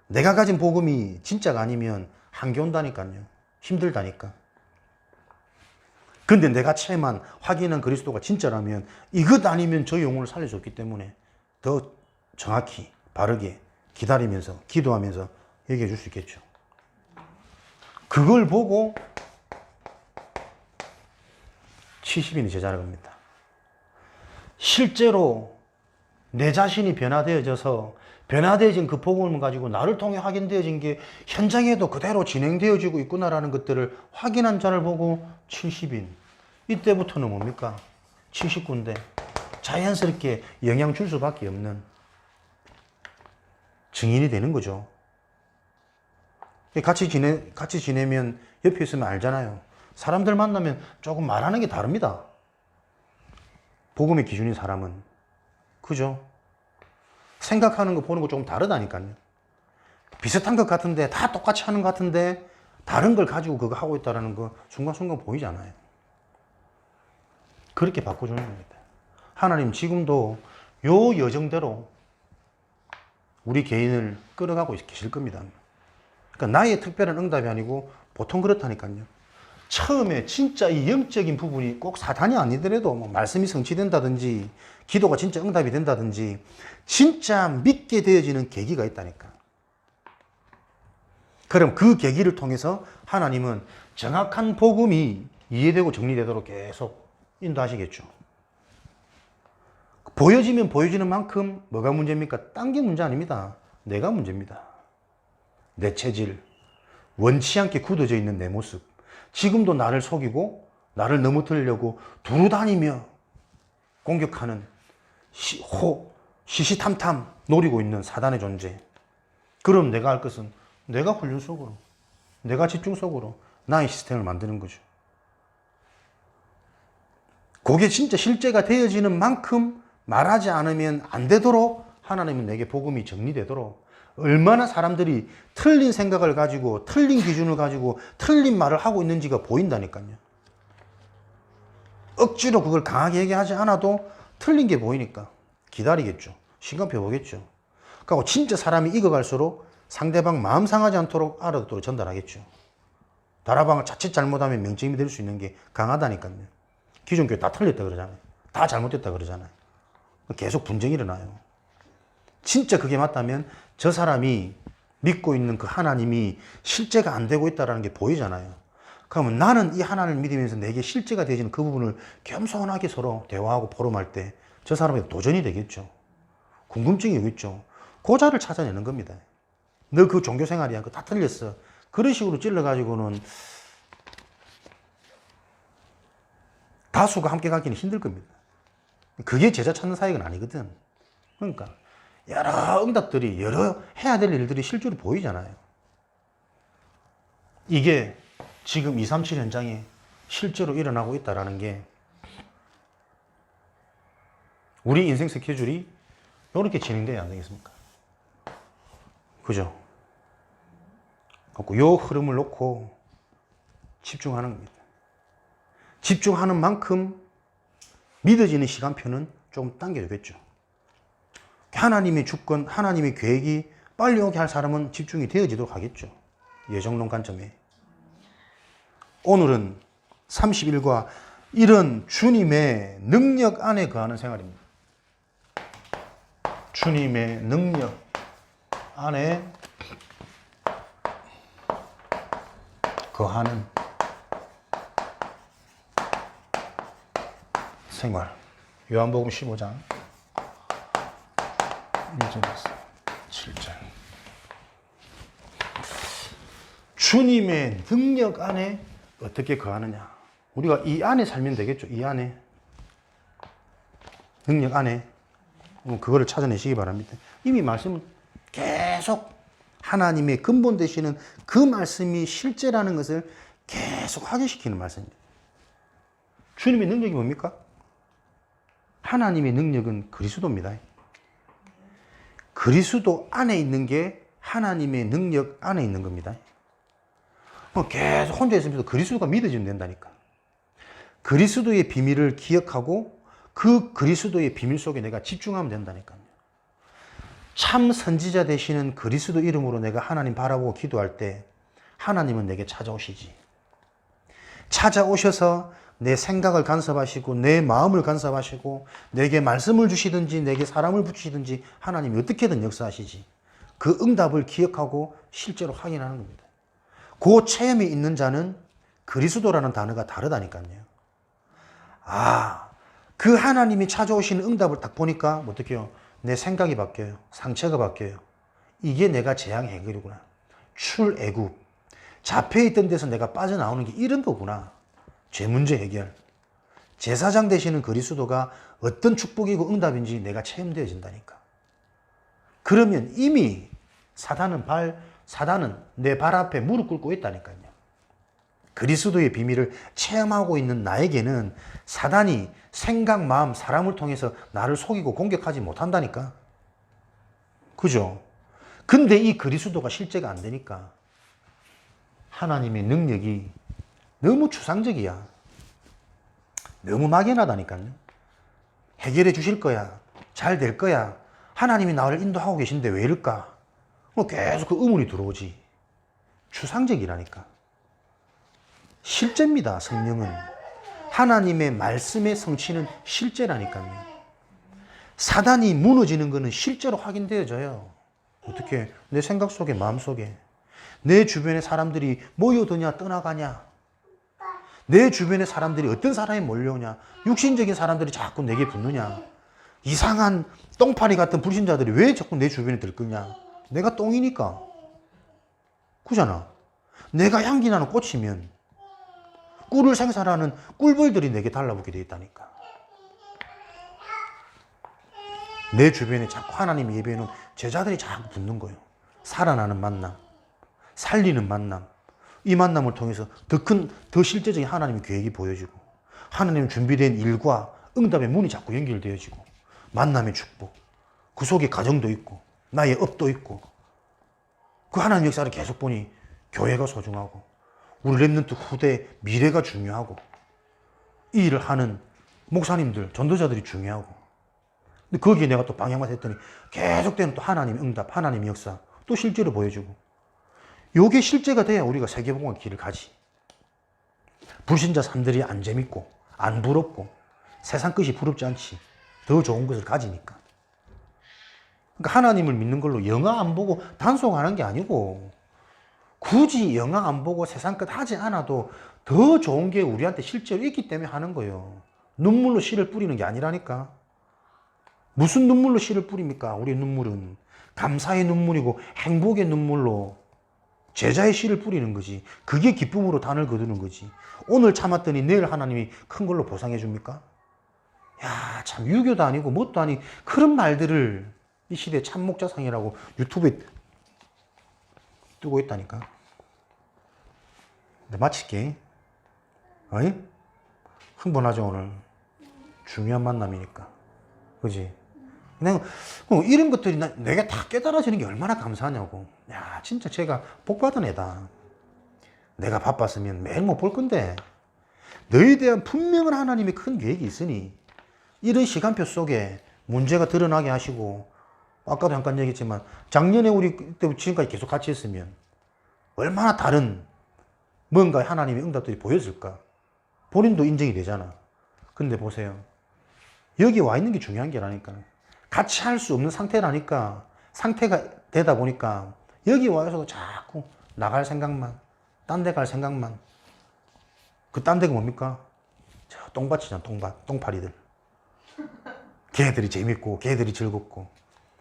내가 가진 복음이 진짜가 아니면 한계 온다니까요. 힘들다니까. 근데 내가 체험한 확인한 그리스도가 진짜라면 이것 아니면 저 영혼을 살려줬기 때문에 더 정확히 바르게 기다리면서 기도하면서 얘기해 줄 수 있겠죠. 그걸 보고 70인이 제자를 겁니다. 실제로 내 자신이 변화되어져서 변화되어진 그 복음을 가지고 나를 통해 확인되어진 게 현장에도 그대로 진행되어지고 있구나라는 것들을 확인한 자를 보고 70인. 이때부터는 뭡니까? 79인데 자연스럽게 영향 줄 수밖에 없는 증인이 되는 거죠. 같이 지내면 옆에 있으면 알잖아요. 사람들 만나면 조금 말하는 게 다릅니다. 복음의 기준인 사람은. 그죠? 생각하는 거 보는 거 조금 다르다니까요. 비슷한 것 같은데 다 똑같이 하는 것 같은데 다른 걸 가지고 그거 하고 있다는 거 순간순간 보이잖아요. 그렇게 바꿔주는 겁니다. 하나님 지금도 요 여정대로 우리 개인을 끌어가고 계실 겁니다. 그러니까 나의 특별한 응답이 아니고 보통 그렇다니까요. 처음에 진짜 이 영적인 부분이 꼭 사단이 아니더라도 뭐 말씀이 성취된다든지 기도가 진짜 응답이 된다든지 진짜 믿게 되어지는 계기가 있다니까. 그럼 그 계기를 통해서 하나님은 정확한 복음이 이해되고 정리되도록 계속 인도하시겠죠. 보여지면 보여지는 만큼 뭐가 문제입니까? 딴 게 문제 아닙니다. 내가 문제입니다. 내 체질, 원치 않게 굳어져 있는 내 모습, 지금도 나를 속이고 나를 넘어뜨리려고 두루다니며 공격하는 시시탐탐 노리고 있는 사단의 존재. 그럼 내가 할 것은 내가 훈련 속으로, 내가 집중 속으로 나의 시스템을 만드는 거죠. 그게 진짜 실제가 되어지는 만큼 말하지 않으면 안 되도록 하나님은 내게 복음이 정리되도록 얼마나 사람들이 틀린 생각을 가지고 틀린 기준을 가지고 틀린 말을 하고 있는지가 보인다니까요. 억지로 그걸 강하게 얘기하지 않아도 틀린 게 보이니까 기다리겠죠. 시간표 보겠죠. 그리고 진짜 사람이 익어갈수록 상대방 마음 상하지 않도록 알아듣도록 전달하겠죠. 다라방을 자칫 잘못하면 명점이 될 수 있는 게 강하다니까요. 기존 교회 다 틀렸다 그러잖아요. 다 잘못됐다 그러잖아요. 계속 분쟁이 일어나요. 진짜 그게 맞다면 저 사람이 믿고 있는 그 하나님이 실제가 안 되고 있다는 게 보이잖아요. 그러면 나는 이 하나님을 믿으면서 내게 실제가 되어지는 그 부분을 겸손하게 서로 대화하고 포럼할 때 저 사람에게 도전이 되겠죠. 궁금증이 오겠죠. 고자를 찾아내는 겁니다. 너 그 종교 생활이야. 그거 다 틀렸어. 그런 식으로 찔러가지고는 다수가 함께 가기는 힘들 겁니다. 그게 제자 찾는 사역은 아니거든. 그러니까 여러 응답들이 여러 해야 될 일들이 실제로 보이잖아요. 이게 지금 237 현장에 실제로 일어나고 있다는 게 우리 인생 스케줄이 이렇게 진행돼야 안 되겠습니까? 그죠? 요 흐름을 놓고 집중하는 겁니다. 집중하는 만큼 믿어지는 시간표는 좀 당겨주겠죠. 하나님의 주권, 하나님의 계획이 빨리 오게 할 사람은 집중이 되어지도록 하겠죠. 예정론 관점에. 오늘은 31과 이런 주님의 능력 안에 거하는 생활입니다. 주님의 능력 안에 거하는 생활. 요한복음 15장 1절에서 7절. 주님의 능력 안에 어떻게 거하느냐. 우리가 이 안에 살면 되겠죠. 이 안에. 능력 안에. 그거를 찾아내시기 바랍니다. 이미 말씀은 계속 하나님의 근본 되시는 그 말씀이 실제라는 것을 계속 확인시키는 말씀입니다. 주님의 능력이 뭡니까? 하나님의 능력은 그리스도입니다. 그리스도 안에 있는 게 하나님의 능력 안에 있는 겁니다. 계속 혼자 있으면서 그리스도가 믿어지면 된다니까. 그리스도의 비밀을 기억하고 그 그리스도의 비밀 속에 내가 집중하면 된다니까요. 참 선지자 되시는 그리스도 이름으로 내가 하나님 바라보고 기도할 때 하나님은 내게 찾아오시지. 찾아오셔서 내 생각을 간섭하시고 내 마음을 간섭하시고 내게 말씀을 주시든지 내게 사람을 붙이시든지 하나님이 어떻게든 역사하시지. 그 응답을 기억하고 실제로 확인하는 겁니다. 그 체험이 있는 자는 그리스도라는 단어가 다르다니까요. 그 하나님이 찾아오시는 응답을 딱 보니까 어떡해요? 내 생각이 바뀌어요. 상처가 바뀌어요. 이게 내가 재앙 해결이구나. 출애굽. 잡혀있던 데서 내가 빠져나오는 게 이런 거구나. 죄 문제 해결. 제사장 되시는 그리스도가 어떤 축복이고 응답인지 내가 체험되어진다니까. 그러면 이미 사단은 내 발 앞에 무릎 꿇고 있다니까요. 그리스도의 비밀을 체험하고 있는 나에게는 사단이 생각, 마음, 사람을 통해서 나를 속이고 공격하지 못한다니까. 그죠? 근데 이 그리스도가 실제가 안 되니까 하나님의 능력이 너무 추상적이야. 너무 막연하다니까요. 해결해 주실 거야. 잘 될 거야. 하나님이 나를 인도하고 계신데 왜 이럴까? 계속 그 의문이 들어오지. 추상적이라니까. 실제입니다. 성령은. 하나님의 말씀의 성취는 실제라니까요. 사단이 무너지는 것은 실제로 확인되어져요. 어떻게? 내 생각 속에, 마음 속에. 내 주변에 사람들이 모여드냐 떠나가냐. 내 주변에 사람들이 어떤 사람이 몰려오냐. 육신적인 사람들이 자꾸 내게 붙느냐. 이상한 똥파리 같은 불신자들이 왜 자꾸 내 주변에 들끓냐. 내가 똥이니까. 그잖아. 내가 향기 나는 꽃이면 꿀을 생산하는 꿀벌들이 내게 달라붙게 되어 있다니까. 내 주변에 자꾸 하나님 예배하는 제자들이 자꾸 붙는 거예요. 살아나는 만남, 살리는 만남. 이 만남을 통해서 더 실제적인 하나님의 계획이 보여지고 하나님 준비된 일과 응답의 문이 자꾸 연결되어지고 만남의 축복. 그 속에 가정도 있고 나의 업도 있고 그 하나님 역사를 계속 보니 교회가 소중하고 우리 랩런트 후대 미래가 중요하고 이 일을 하는 목사님들, 전도자들이 중요하고 근데 거기에 내가 또 방향만 했더니 계속되는 또 하나님의 응답, 하나님의 역사 또 실제로 보여주고 요게 실제가 돼야 우리가 세계복음의 길을 가지. 불신자 사람들이 안 재밌고 안 부럽고 세상 것이 부럽지 않지. 더 좋은 것을 가지니까. 그러니까 하나님을 믿는 걸로 영화 안 보고 단속하는 게 아니고 굳이 영화 안 보고 세상 것 하지 않아도 더 좋은 게 우리한테 실제로 있기 때문에 하는 거예요. 눈물로 씨를 뿌리는 게 아니라니까. 무슨 눈물로 씨를 뿌립니까? 우리 눈물은 감사의 눈물이고 행복의 눈물로 제자의 씨를 뿌리는 거지. 그게 기쁨으로 단을 거두는 거지. 오늘 참았더니 내일 하나님이 큰 걸로 보상해 줍니까? 야, 참 유교도 아니고 뭣도 아니 그런 말들을 이 시대 참목자상이라고 유튜브에 뜨고 있다니까. 근데 마칠게. 어이? 흥분하죠 오늘. 중요한 만남이니까. 그지? 그냥 이런 것들이 내가 다 깨달아지는 게 얼마나 감사하냐고. 야, 진짜 제가 복 받은 애다. 내가 바빴으면 매일 못 볼 건데 너에 대한 분명한 하나님의 큰 계획이 있으니 이런 시간표 속에 문제가 드러나게 하시고, 아까도 잠깐 얘기했지만 작년에 우리 그때 지금까지 계속 같이 있으면 얼마나 다른 뭔가 하나님의 응답들이 보였을까. 본인도 인정이 되잖아. 근데 보세요, 여기 와 있는 게 중요한 게 아니니까. 같이 할 수 없는 상태라니까. 상태가 되다 보니까 여기 와서도 자꾸 나갈 생각만, 딴 데 갈 생각만. 그 딴 데가 뭡니까? 저 똥밭이잖아. 똥파리들. 걔들이 재밌고 걔들이 즐겁고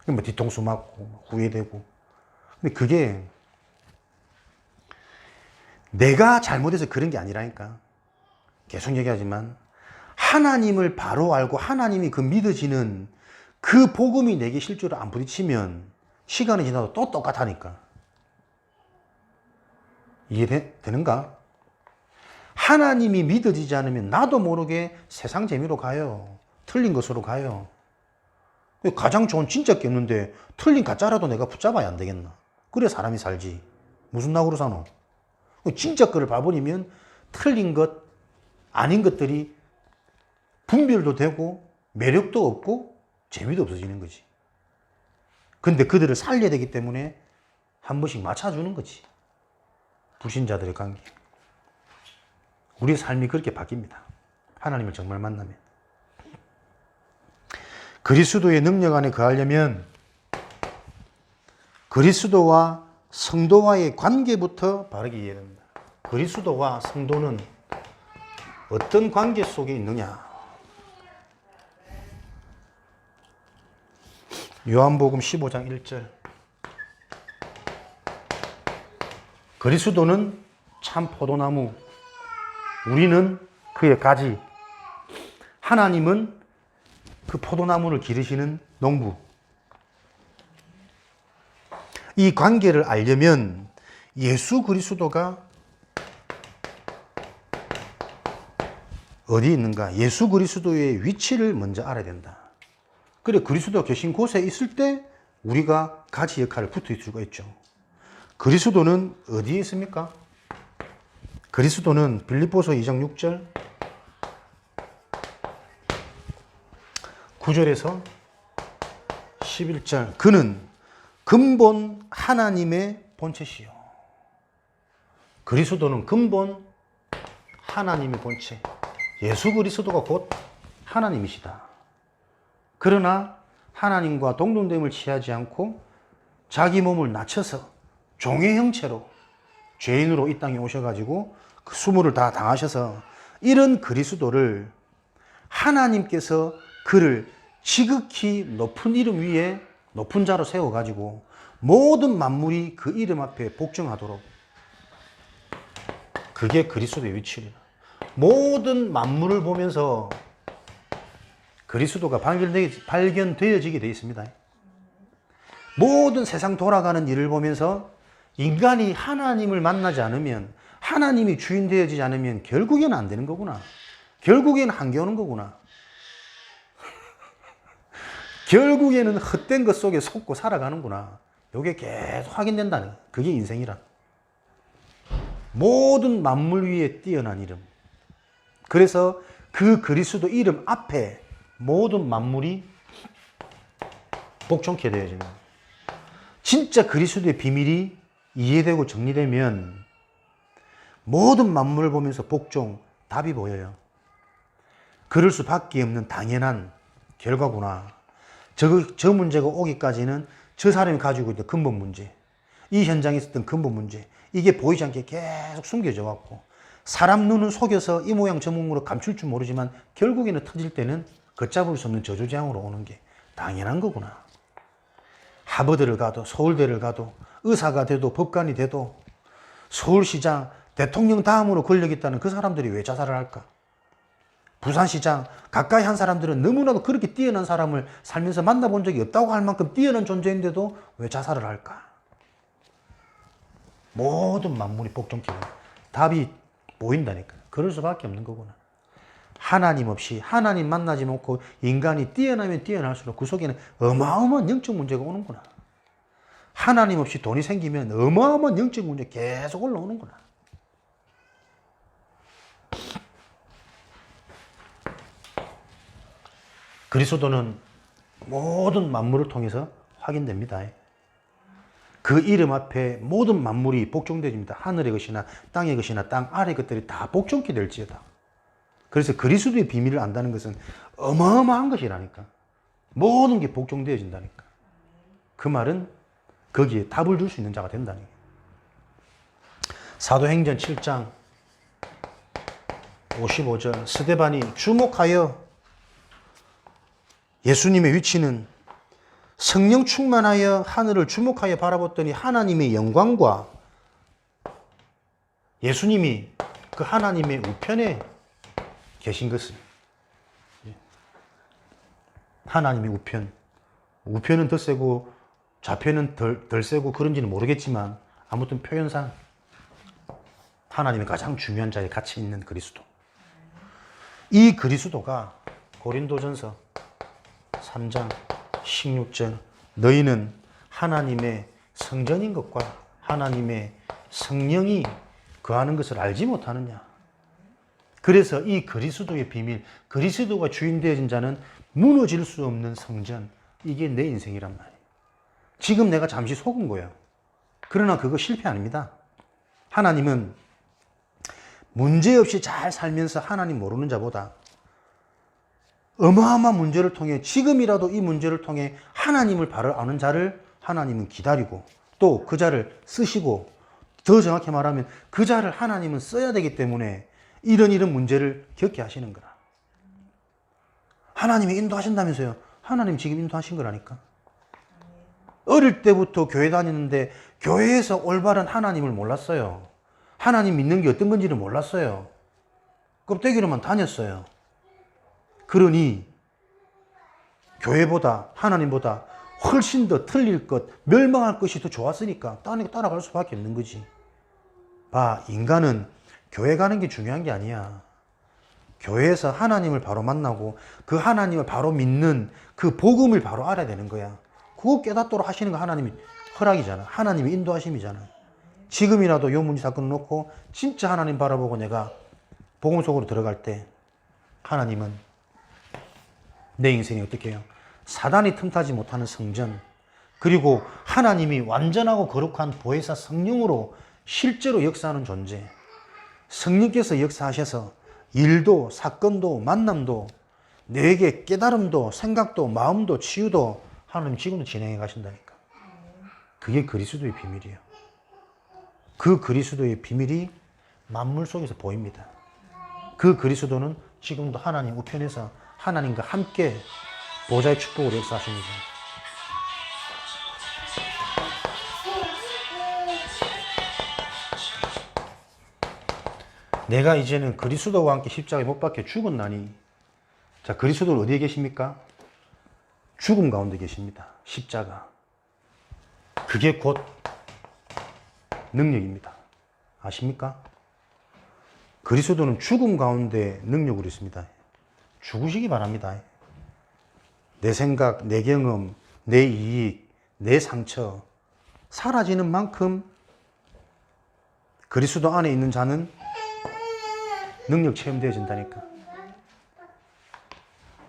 뭐 뒤통수 맞고 후회되고. 근데 그게 내가 잘못해서 그런 게 아니라니까. 계속 얘기하지만 하나님을 바로 알고 하나님이 그 믿어지는 그 복음이 내게 실제로 안 부딪히면 시간이 지나도 또 똑같다니까. 이해되는가? 하나님이 믿어지지 않으면 나도 모르게 세상 재미로 가요. 틀린 것으로 가요. 가장 좋은 진짜 게 없는데 틀린 가짜라도 내가 붙잡아야 안 되겠나? 그래 사람이 살지. 무슨 낙으로 사노? 진짜 거를 봐버리면 틀린 것, 아닌 것들이 분별도 되고 매력도 없고 재미도 없어지는 거지. 근데 그들을 살려야 되기 때문에 한 번씩 맞춰주는 거지. 불신자들의 관계. 우리의 삶이 그렇게 바뀝니다. 하나님을 정말 만나면. 그리스도의 능력 안에 거하려면 그리스도와 성도와의 관계부터 바르게 이해됩니다. 그리스도와 성도는 어떤 관계 속에 있느냐? 요한복음 15장 1절. 그리스도는 참 포도나무, 우리는 그의 가지, 하나님은 그 포도나무를 기르시는 농부. 이 관계를 알려면 예수 그리스도가 어디 있는가? 예수 그리스도의 위치를 먼저 알아야 된다. 그래, 그리스도가 계신 곳에 있을 때 우리가 가지 역할을 붙어 있을 수가 있죠. 그리스도는 어디에 있습니까? 그리스도는 빌립보서 2장 6절 9절에서 11절. 그는 근본 하나님의 본체시요. 그리스도는 근본 하나님의 본체. 예수 그리스도가 곧 하나님이시다. 그러나 하나님과 동등됨을 취하지 않고 자기 몸을 낮춰서 종의 형체로 죄인으로 이 땅에 오셔가지고 그 수모를 다 당하셔서 이런 그리스도를 하나님께서 그를 지극히 높은 이름 위에 높은 자로 세워가지고 모든 만물이 그 이름 앞에 복종하도록. 그게 그리스도의 위치이다. 모든 만물을 보면서 그리스도가 발견되어지게 되어 있습니다. 모든 세상 돌아가는 일을 보면서 인간이 하나님을 만나지 않으면, 하나님이 주인 되어지지 않으면 결국에는 안 되는 거구나. 결국에는 한계오는 거구나. 결국에는 헛된 것 속에 속고 살아가는구나. 이게 계속 확인된다는 거예요. 그게 인생이라. 모든 만물 위에 뛰어난 이름. 그래서 그 그리스도 이름 앞에 모든 만물이 복종케 되어지는 거예요. 진짜 그리스도의 비밀이 이해되고 정리되면 모든 만물을 보면서 복종, 답이 보여요. 그럴 수밖에 없는 당연한 결과구나. 저 문제가 오기까지는 저 사람이 가지고 있던 근본 문제, 이 현장에 있었던 근본 문제, 이게 보이지 않게 계속 숨겨져 왔고, 사람 눈은 속여서 이 모양 저 모양으로 감출 줄 모르지만 결국에는 터질 때는 걷잡을 수 없는 저주재앙으로 오는 게 당연한 거구나. 하버드를 가도, 서울대를 가도, 의사가 돼도, 법관이 돼도, 서울시장, 대통령 다음으로 권력 있다는 그 사람들이 왜 자살을 할까? 부산시장, 가까이 한 사람들은 너무나도 그렇게 뛰어난 사람을 살면서 만나본 적이 없다고 할 만큼 뛰어난 존재인데도 왜 자살을 할까? 모든 만물이 복종키는 답이 보인다니까. 그럴 수밖에 없는 거구나. 하나님 없이 하나님 만나지 않고 인간이 뛰어나면 뛰어날수록 그 속에는 어마어마한 영적 문제가 오는구나. 하나님 없이 돈이 생기면 어마어마한 영적 문제 계속 올라오는구나. 그리스도는 모든 만물을 통해서 확인됩니다. 그 이름 앞에 모든 만물이 복종되집니다. 하늘의 것이나 땅의 것이나 땅 아래 것들이 다 복종케 될지어다. 그래서 그리스도의 비밀을 안다는 것은 어마어마한 것이라니까. 모든 게 복종되어진다니까. 그 말은 거기에 답을 줄 수 있는 자가 된다는 거예요. 사도행전 7장 55절 스데반이 주목하여 예수님의 위치는 성령 충만하여 하늘을 주목하여 바라봤더니 하나님의 영광과 예수님이 그 하나님의 우편에 계신 것을, 하나님의 우편은 더 세고 좌편은 덜 세고 그런지는 모르겠지만 아무튼 표현상 하나님의 가장 중요한 자리에 같이 있는 그리스도. 이 그리스도가 고린도전서 3장 16절 너희는 하나님의 성전인 것과 하나님의 성령이 거하는 것을 알지 못하느냐. 그래서 이 그리스도의 비밀, 그리스도가 주인 되어진 자는 무너질 수 없는 성전, 이게 내 인생이란 말이에요. 지금 내가 잠시 속은 거예요. 그러나 그거 실패 아닙니다. 하나님은 문제없이 잘 살면서 하나님 모르는 자보다 어마어마한 문제를 통해 지금이라도 이 문제를 통해 하나님을 바로 아는 자를 하나님은 기다리고 또 그 자를 쓰시고 더 정확히 말하면 그 자를 하나님은 써야 되기 때문에 이런 문제를 겪게 하시는 거라. 하나님이 인도하신다면서요. 하나님 지금 인도하신 거라니까. 어릴 때부터 교회 다니는데 교회에서 올바른 하나님을 몰랐어요. 하나님 믿는 게 어떤 건지를 몰랐어요. 껍데기로만 다녔어요. 그러니 교회보다 하나님보다 훨씬 더 틀릴 것, 멸망할 것이 더 좋았으니까 따라갈 수밖에 없는 거지. 봐, 인간은 교회 가는 게 중요한 게 아니야. 교회에서 하나님을 바로 만나고 그 하나님을 바로 믿는 그 복음을 바로 알아야 되는 거야. 그거 깨닫도록 하시는 거 하나님이 허락이잖아. 하나님이 인도하심이잖아. 지금이라도 요 문제 사건을 놓고 진짜 하나님 바라보고 내가 복음 속으로 들어갈 때 하나님은 내 인생이 어떻게 해요? 사단이 틈타지 못하는 성전, 그리고 하나님이 완전하고 거룩한 보혜사 성령으로 실제로 역사하는 존재, 성령께서 역사하셔서 일도 사건도 만남도 내게 깨달음도 생각도 마음도 치유도 하나님 지금도 진행해 가신다니까. 그게 그리스도의 비밀이에요. 그 그리스도의 비밀이 만물 속에서 보입니다. 그 그리스도는 지금도 하나님 우편에서 하나님과 함께 보좌의 축복으로 역사하시는 거죠. 내가 이제는 그리스도와 함께 십자가에 못 박혀 죽었나니, 자, 그리스도는 어디에 계십니까? 죽음 가운데 계십니다. 십자가. 그게 곧 능력입니다. 아십니까? 그리스도는 죽음 가운데 능력으로 있습니다. 죽으시기 바랍니다. 내 생각, 내 경험, 내 이익, 내 상처 사라지는 만큼 그리스도 안에 있는 자는 능력 체험되어진다니까.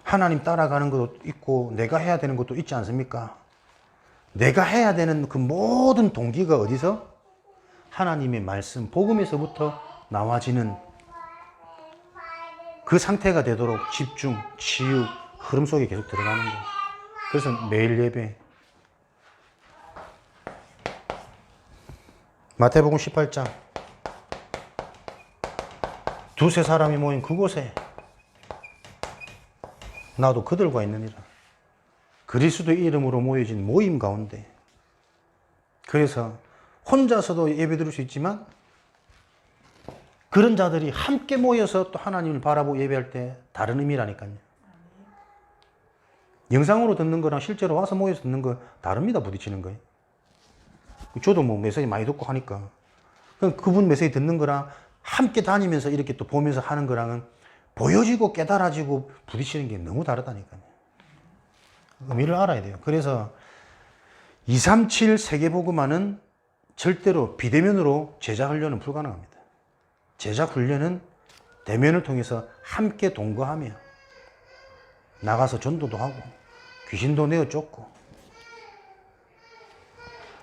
하나님 따라가는 것도 있고 내가 해야 되는 것도 있지 않습니까? 내가 해야 되는 그 모든 동기가 어디서? 하나님의 말씀, 복음에서부터 나와지는 그 상태가 되도록 집중, 치유, 흐름 속에 계속 들어가는 거예요. 그래서 매일 예배. 마태복음 18장. 두세 사람이 모인 그곳에 나도 그들과 있느니라. 그리스도의 이름으로 모여진 모임 가운데. 그래서 혼자서도 예배 드릴 수 있지만 그런 자들이 함께 모여서 또 하나님을 바라보고 예배할 때 다른 의미라니까요. 영상으로 듣는 거랑 실제로 와서 모여서 듣는 거 다릅니다. 부딪히는 거예요. 저도 뭐 메시지 많이 듣고 하니까 그분 메시지 듣는 거랑 함께 다니면서 이렇게 또 보면서 하는 거랑은 보여지고 깨달아지고 부딪히는 게 너무 다르다니까요. 의미를 알아야 돼요. 그래서 237 세계복음화는 절대로 비대면으로 제자 훈련은 불가능합니다. 제자 훈련은 대면을 통해서 함께 동거하며 나가서 전도도 하고 귀신도 내어 쫓고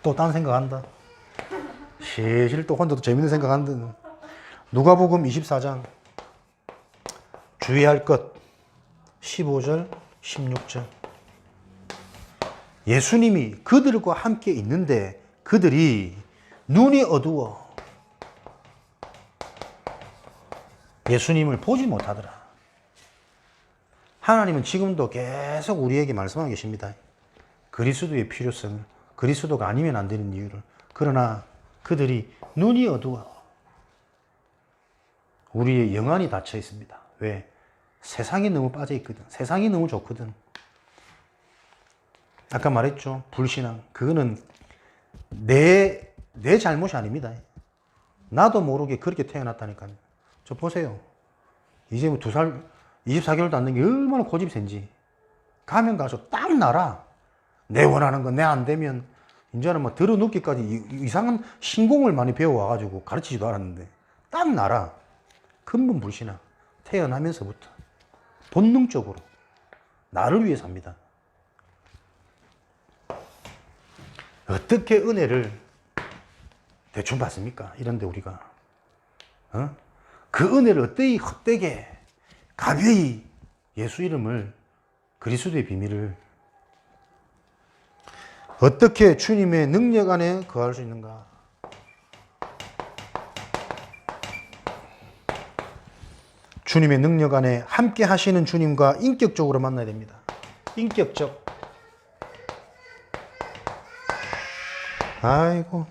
또 딴 생각한다. 실실 또 혼자도 재밌는 생각한다. 누가복음 24장 주의할 것 15절 16절 예수님이 그들과 함께 있는데 그들이 눈이 어두워 예수님을 보지 못하더라. 하나님은 지금도 계속 우리에게 말씀하고 계십니다. 그리스도의 필요성을, 그리스도가 아니면 안 되는 이유를. 그러나 그들이 눈이 어두워 우리의 영안이 닫혀 있습니다. 왜? 세상에 너무 빠져 있거든. 세상이 너무 좋거든. 아까 말했죠. 불신앙. 그거는 내 잘못이 아닙니다. 나도 모르게 그렇게 태어났다니까요. 저 보세요. 이제 뭐 2살, 24개월도 안 된 게 얼마나 고집이 센지. 가면 가서 딱 나라. 내 원하는 거 내 안 되면 이제는 뭐 들어눕기까지 이상한 신공을 많이 배워와가지고 가르치지도 않았는데 딱 나라. 근본 불신앙. 태어나면서부터 본능적으로 나를 위해 삽니다. 어떻게 은혜를 대충 받습니까? 이런데 우리가 그 은혜를 어떻게 헛되게 가벼이 예수 이름을 그리스도의 비밀을 어떻게 주님의 능력 안에 거할 수 있는가? 주님의 능력 안에 함께 하시는 주님과 인격적으로 만나야 됩니다. 인격적. 아이고,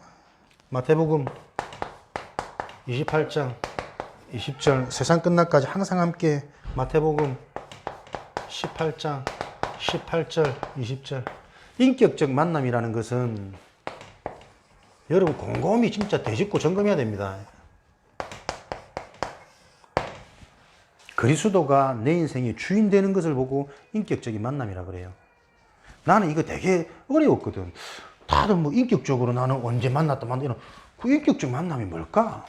마태복음 28장 20절 세상 끝날까지 항상 함께. 마태복음 18장 18절 20절 인격적 만남이라는 것은 여러분 곰곰이 진짜 되짚고 점검해야 됩니다. 그리스도가 내 인생의 주인 되는 것을 보고 인격적인 만남이라 그래요. 나는 이거 되게 어려웠거든. 다들 뭐 인격적으로 나는 언제 만났다 이런 그 인격적 만남이 뭘까?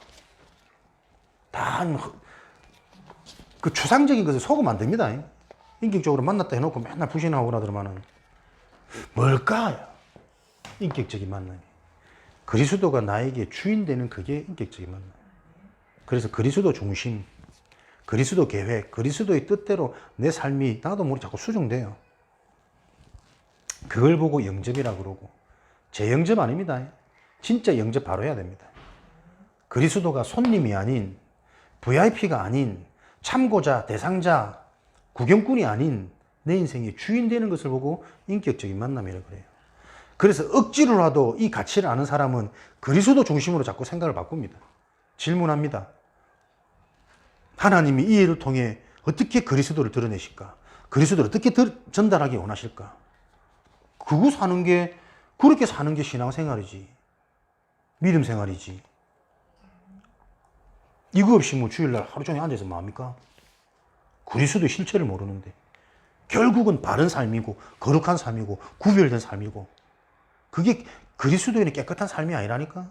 다 그 추상적인 것을 속으면 안 됩니다. 인격적으로 만났다 해놓고 맨날 부신하고 그러더만은 뭘까? 인격적인 만남이. 그리스도가 나에게 주인 되는 그게 인격적인 만남. 그래서 그리스도 중심, 그리스도 계획, 그리스도의 뜻대로 내 삶이 나도 모르게 자꾸 수정돼요. 그걸 보고 영접이라 그러고. 제 영접 아닙니다. 진짜 영접 바로 해야 됩니다. 그리스도가 손님이 아닌, VIP가 아닌, 참고자, 대상자, 구경꾼이 아닌 내 인생의 주인 되는 것을 보고 인격적인 만남이라고 그래요. 그래서 억지로라도 이 가치를 아는 사람은 그리스도 중심으로 자꾸 생각을 바꿉니다. 질문합니다. 하나님이 이 일을 통해 어떻게 그리스도를 드러내실까? 그리스도를 어떻게 전달하기 원하실까? 그거 사는 게, 그렇게 사는 게 신앙생활이지. 믿음 생활이지. 이거 없이 뭐 주일날 하루 종일 앉아서 뭐합니까? 그리스도의 실체를 모르는데. 결국은 바른 삶이고, 거룩한 삶이고, 구별된 삶이고. 그게 그리스도인의 깨끗한 삶이 아니라니까?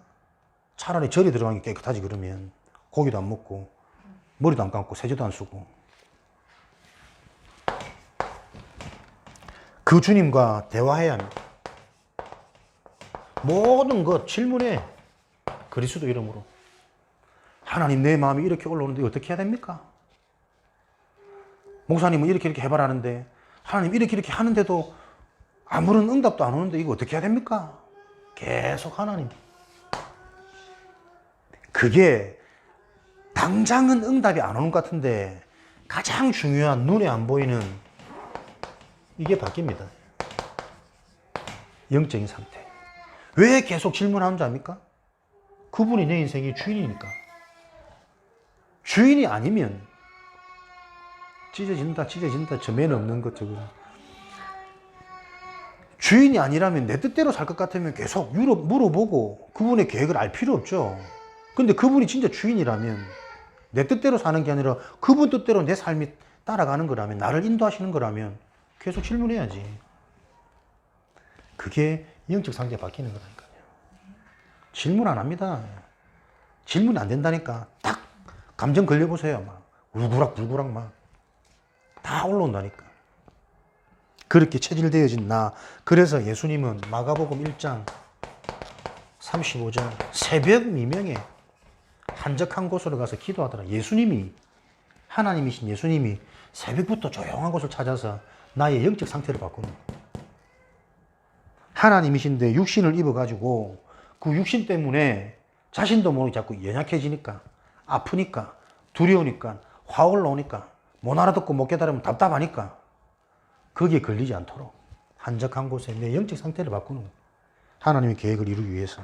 차라리 절에 들어가는 게 깨끗하지, 그러면. 고기도 안 먹고, 머리도 안 감고, 세제도 안 쓰고. 그 주님과 대화해야 합니다. 모든 것 질문해. 그리스도 이름으로. 하나님, 내 마음이 이렇게 올라오는데 어떻게 해야 됩니까? 목사님은 이렇게 해봐라는데 하나님 이렇게 하는데도 아무런 응답도 안 오는데 이거 어떻게 해야 됩니까? 계속 하나님. 그게 당장은 응답이 안 오는 것 같은데 가장 중요한 눈에 안 보이는 이게 바뀝니다. 영적인 상태. 왜 계속 질문하는 줄 압니까? 그분이 내 인생의 주인이니까. 주인이 아니면 찢어진다 저 매너 없는 것 저거. 주인이 아니라면 내 뜻대로 살 것 같으면 계속 물어보고 그분의 계획을 알 필요 없죠. 근데 그분이 진짜 주인이라면 내 뜻대로 사는 게 아니라 그분 뜻대로 내 삶이 따라가는 거라면, 나를 인도하시는 거라면 계속 질문해야지. 그게 영적 상태가 바뀌는 거라니까요. 질문 안 합니다. 질문 안 된다니까. 딱 감정 걸려보세요. 막 울구락불구락 막 다 올라온다니까. 그렇게 체질되어진 나. 그래서 예수님은 마가복음 1장 35절 새벽 미명에 한적한 곳으로 가서 기도하더라. 예수님이, 하나님이신 예수님이 새벽부터 조용한 곳을 찾아서 나의 영적 상태를 바꾸는 거예요. 하나님이신데 육신을 입어가지고 그 육신 때문에 자신도 모르게 자꾸 연약해지니까, 아프니까, 두려우니까, 화 올라오니까, 못 알아듣고 못 깨달으면 답답하니까 거기에 걸리지 않도록 한적한 곳에 내 영적 상태를 바꾸는 거예요. 하나님의 계획을 이루기 위해서.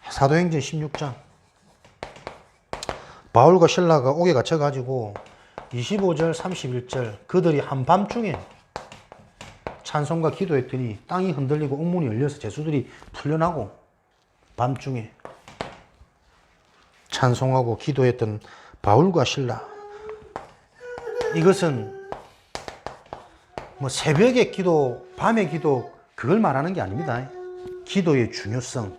사도행전 16장 바울과 실라가 옥에 갇혀가지고 25절 31절 그들이 한밤중에 찬송과 기도했더니 땅이 흔들리고 옥문이 열려서 죄수들이 풀려나고 밤중에 찬송하고 기도했던 바울과 실라. 이것은 뭐 새벽의 기도, 밤의 기도 그걸 말하는 게 아닙니다. 기도의 중요성,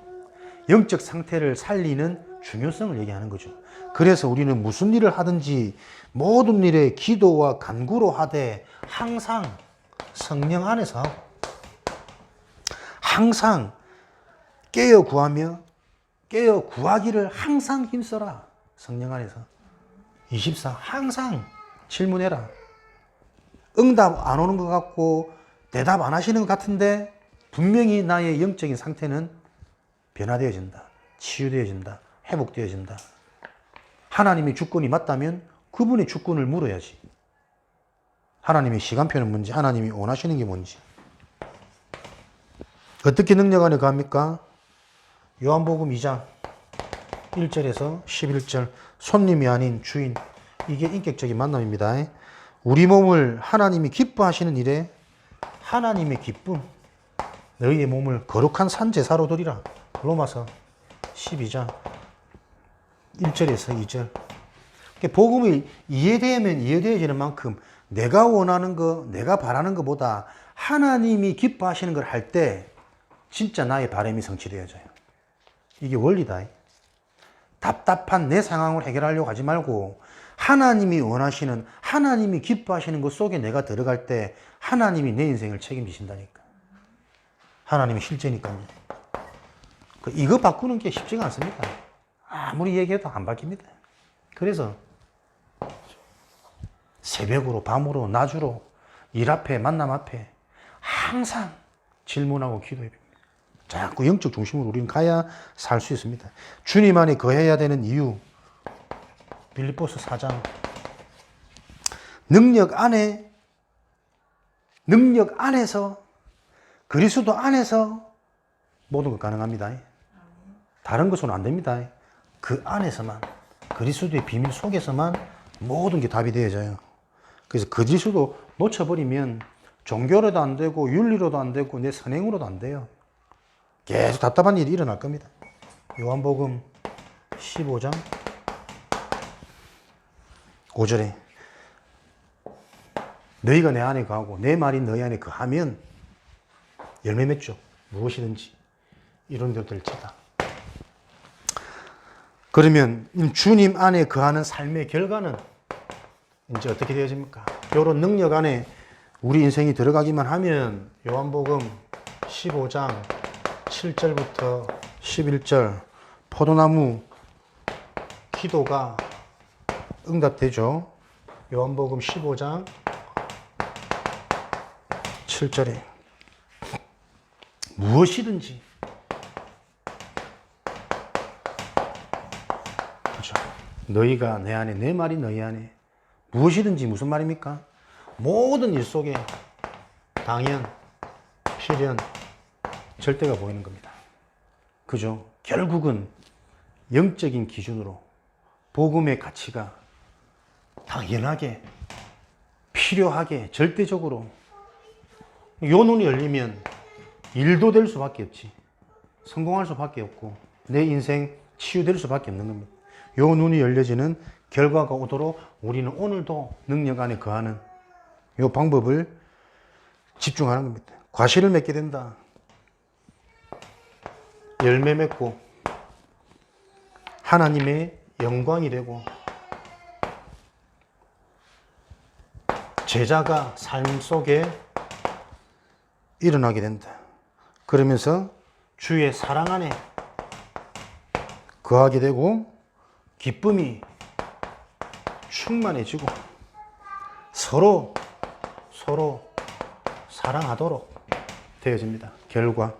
영적 상태를 살리는 중요성을 얘기하는 거죠. 그래서 우리는 무슨 일을 하든지 모든 일에 기도와 간구로 하되 항상 성령 안에서 하고 항상 깨어 구하며 깨어 구하기를 항상 힘써라. 성령 안에서 24 항상 질문해라. 응답 안 오는 것 같고 대답 안 하시는 것 같은데 분명히 나의 영적인 상태는 변화되어진다. 치유되어진다. 회복되어진다. 하나님의 주권이 맞다면 그분의 주권을 물어야지. 하나님의 시간표는 뭔지, 하나님이 원하시는 게 뭔지. 어떻게 능력 안에 갑니까? 요한복음 2장 1절에서 11절 손님이 아닌 주인. 이게 인격적인 만남입니다. 우리 몸을 하나님이 기뻐하시는 일에 하나님의 기쁨, 너희의 몸을 거룩한 산 제사로 드리라. 로마서 12장 1절에서 2절. 복음이 이해되면 이해되어지는 만큼 내가 원하는 거, 내가 바라는 것보다 하나님이 기뻐하시는 걸 할 때 진짜 나의 바람이 성취되어져요. 이게 원리다. 답답한 내 상황을 해결하려고 하지 말고 하나님이 원하시는, 하나님이 기뻐하시는 것 속에 내가 들어갈 때 하나님이 내 인생을 책임지신다니까. 하나님이 실제니까요. 이거 바꾸는 게 쉽지가 않습니다. 아무리 얘기해도 안 바뀝니다. 그래서 새벽으로, 밤으로, 낮으로, 일 앞에, 만남 앞에 항상 질문하고 기도해 봅니다. 자꾸 영적 중심으로 우리는 가야 살 수 있습니다. 주님 안에 거해야 되는 이유. 빌립보서 4장. 능력 안에서, 그리스도 안에서 모든 것 가능합니다. 다른 것은 안 됩니다. 그 안에서만, 그리스도의 비밀 속에서만 모든 게 답이 되어져요. 그래서 그리스도 놓쳐버리면 종교로도 안 되고 윤리로도 안 되고 내 선행으로도 안 돼요. 계속 답답한 일이 일어날 겁니다. 요한복음 15장 5절에 너희가 내 안에 거하고 내 말이 너희 안에 거하면 열매 맺죠. 무엇이든지 이런 것들 치다. 그러면 주님 안에 거하는 삶의 결과는 이제 어떻게 되어집니까? 이런 능력 안에 우리 인생이 들어가기만 하면 요한복음 15장 7절부터 11절 포도나무 기도가 응답되죠. 요한복음 15장 7절에 무엇이든지 그렇죠. 너희가 내 안에, 내 말이 너희 안에 무엇이든지 무슨 말입니까? 모든 일 속에 당연, 필연, 절대가 보이는 겁니다. 그죠? 결국은 영적인 기준으로 복음의 가치가 당연하게, 필요하게, 절대적으로 요 눈이 열리면 일도 될 수밖에 없지. 성공할 수밖에 없고 내 인생 치유될 수밖에 없는 겁니다. 요 눈이 열려지는 결과가 오도록 우리는 오늘도 능력 안에 거하는 이 방법을 집중하는 겁니다. 과실을 맺게 된다. 열매 맺고 하나님의 영광이 되고 제자가 삶 속에 일어나게 된다. 그러면서 주의 사랑 안에 거하게 되고 기쁨이 충만해지고 서로 사랑하도록 되어집니다. 결과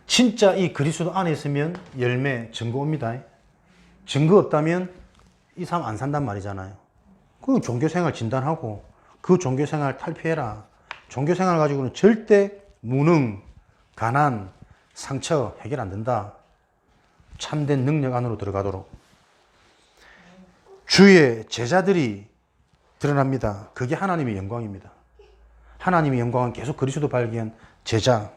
진짜 이 그리스도 안에 있으면 열매 증거 옵니다. 증거 없다면 이 사람 안 산단 말이잖아요. 그 종교생활 진단하고 그 종교생활 탈피해라. 종교생활 가지고는 절대 무능, 가난, 상처 해결 안 된다. 참된 능력 안으로 들어가도록 주의 제자들이 드러납니다. 그게 하나님의 영광입니다. 하나님의 영광은 계속 그리스도 발견 제자.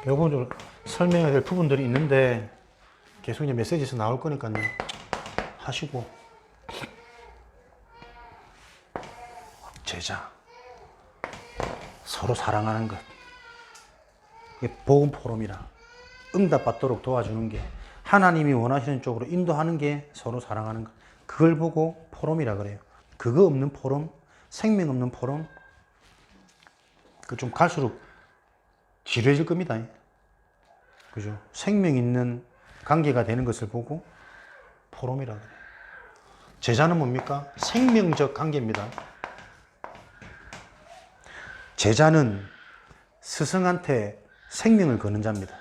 요거 좀 설명해야 될 부분들이 있는데 계속 이제 메시지에서 나올 거니까요. 하시고. 제자. 서로 사랑하는 것. 그게 복음 포럼이라. 응답받도록 도와주는 게 하나님이 원하시는 쪽으로 인도하는 게 서로 사랑하는 것. 그걸 보고 포럼이라 그래요. 그거 없는 포럼, 생명 없는 포럼. 그 좀 갈수록 지루해질 겁니다. 그죠? 생명 있는 관계가 되는 것을 보고 포럼이라 그래요. 제자는 뭡니까? 생명적 관계입니다. 제자는 스승한테 생명을 거는 자입니다.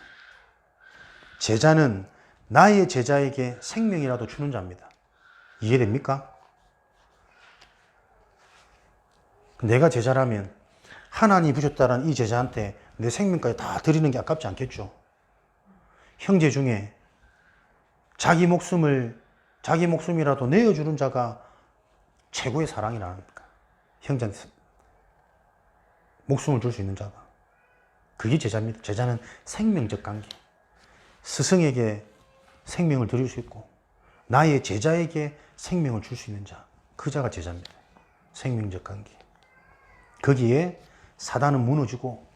제자는 나의 제자에게 생명이라도 주는 자입니다. 이해됩니까? 내가 제자라면 하나님이 부셨다는 이 제자한테 내 생명까지 다 드리는 게 아깝지 않겠죠? 형제 중에 자기 목숨이라도 내어주는 자가 최고의 사랑이라니까. 형제한테 목숨을 줄 수 있는 자가. 그게 제자입니다. 제자는 생명적 관계. 스승에게 생명을 드릴 수 있고 나의 제자에게 생명을 줄 수 있는 자. 그 자가 제자입니다. 생명적 관계. 거기에 사단은 무너지고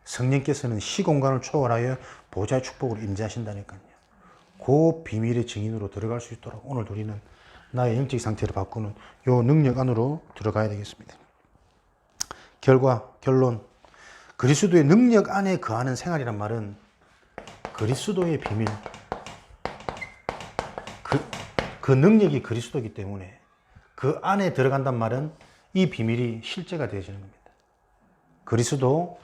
성령께서는 시공간을 초월하여 보좌의 축복으로 임재하신다니까요. 그 비밀의 증인으로 들어갈 수 있도록 오늘 우리는 나의 영적 상태를 바꾸는 요 능력 안으로 들어가야 되겠습니다. 결론. 그리스도의 능력 안에 거하는 생활이란 말은 그리스도의 비밀. 그 능력이 그리스도이기 때문에 그 안에 들어간단 말은 이 비밀이 실제가 되어지는 겁니다. 그리스도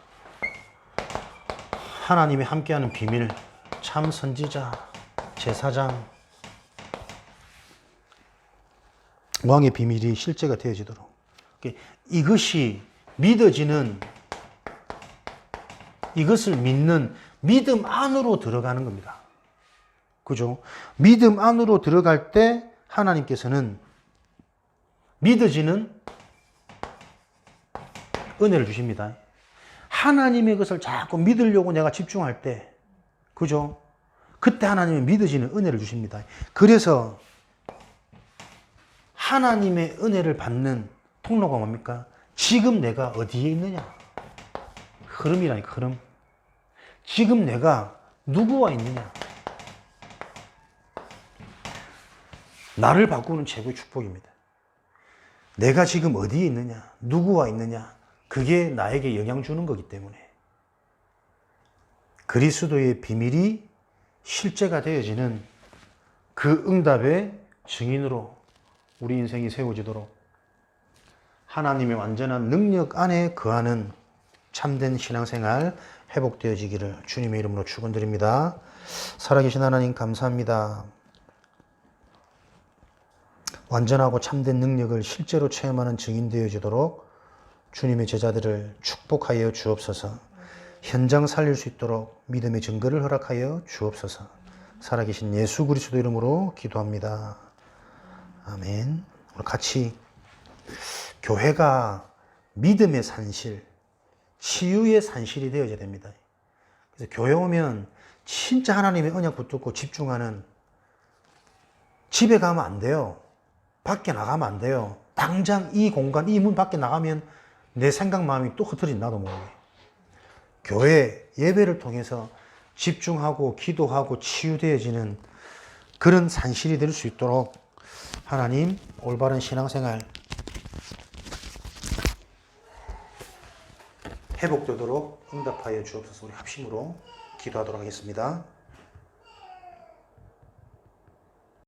하나님이 함께하는 비밀, 참 선지자, 제사장, 왕의 비밀이 실제가 되어지도록 이것이 믿어지는, 이것을 믿는 믿음 안으로 들어가는 겁니다. 그죠? 믿음 안으로 들어갈 때 하나님께서는 믿어지는 은혜를 주십니다. 하나님의 것을 자꾸 믿으려고 내가 집중할 때, 그죠? 그때 하나님이 믿어지는 은혜를 주십니다. 그래서 하나님의 은혜를 받는 통로가 뭡니까? 지금 내가 어디에 있느냐? 흐름이라니까, 흐름. 지금 내가 누구와 있느냐? 나를 바꾸는 최고의 축복입니다. 내가 지금 어디에 있느냐? 누구와 있느냐? 그게 나에게 영향 주는 거기 때문에 그리스도의 비밀이 실제가 되어지는 그 응답의 증인으로 우리 인생이 세워지도록 하나님의 완전한 능력 안에 거하는 참된 신앙생활 회복되어지기를 주님의 이름으로 축원드립니다. 살아계신 하나님 감사합니다. 완전하고 참된 능력을 실제로 체험하는 증인 되어지도록 주님의 제자들을 축복하여 주옵소서. 현장 살릴 수 있도록 믿음의 증거를 허락하여 주옵소서. 살아계신 예수 그리스도 이름으로 기도합니다. 아멘. 우리 같이 교회가 믿음의 산실, 치유의 산실이 되어야 됩니다. 그래서 교회 오면 진짜 하나님의 언약 붙들고 집중하는, 집에 가면 안 돼요. 밖에 나가면 안 돼요. 당장 이 공간, 이 문 밖에 나가면 내 생각, 마음이 또 흐트러진 나도 모르게. 교회 예배를 통해서 집중하고 기도하고 치유되어지는 그런 산실이 될 수 있도록 하나님 올바른 신앙생활 회복되도록 응답하여 주옵소서. 우리 합심으로 기도하도록 하겠습니다.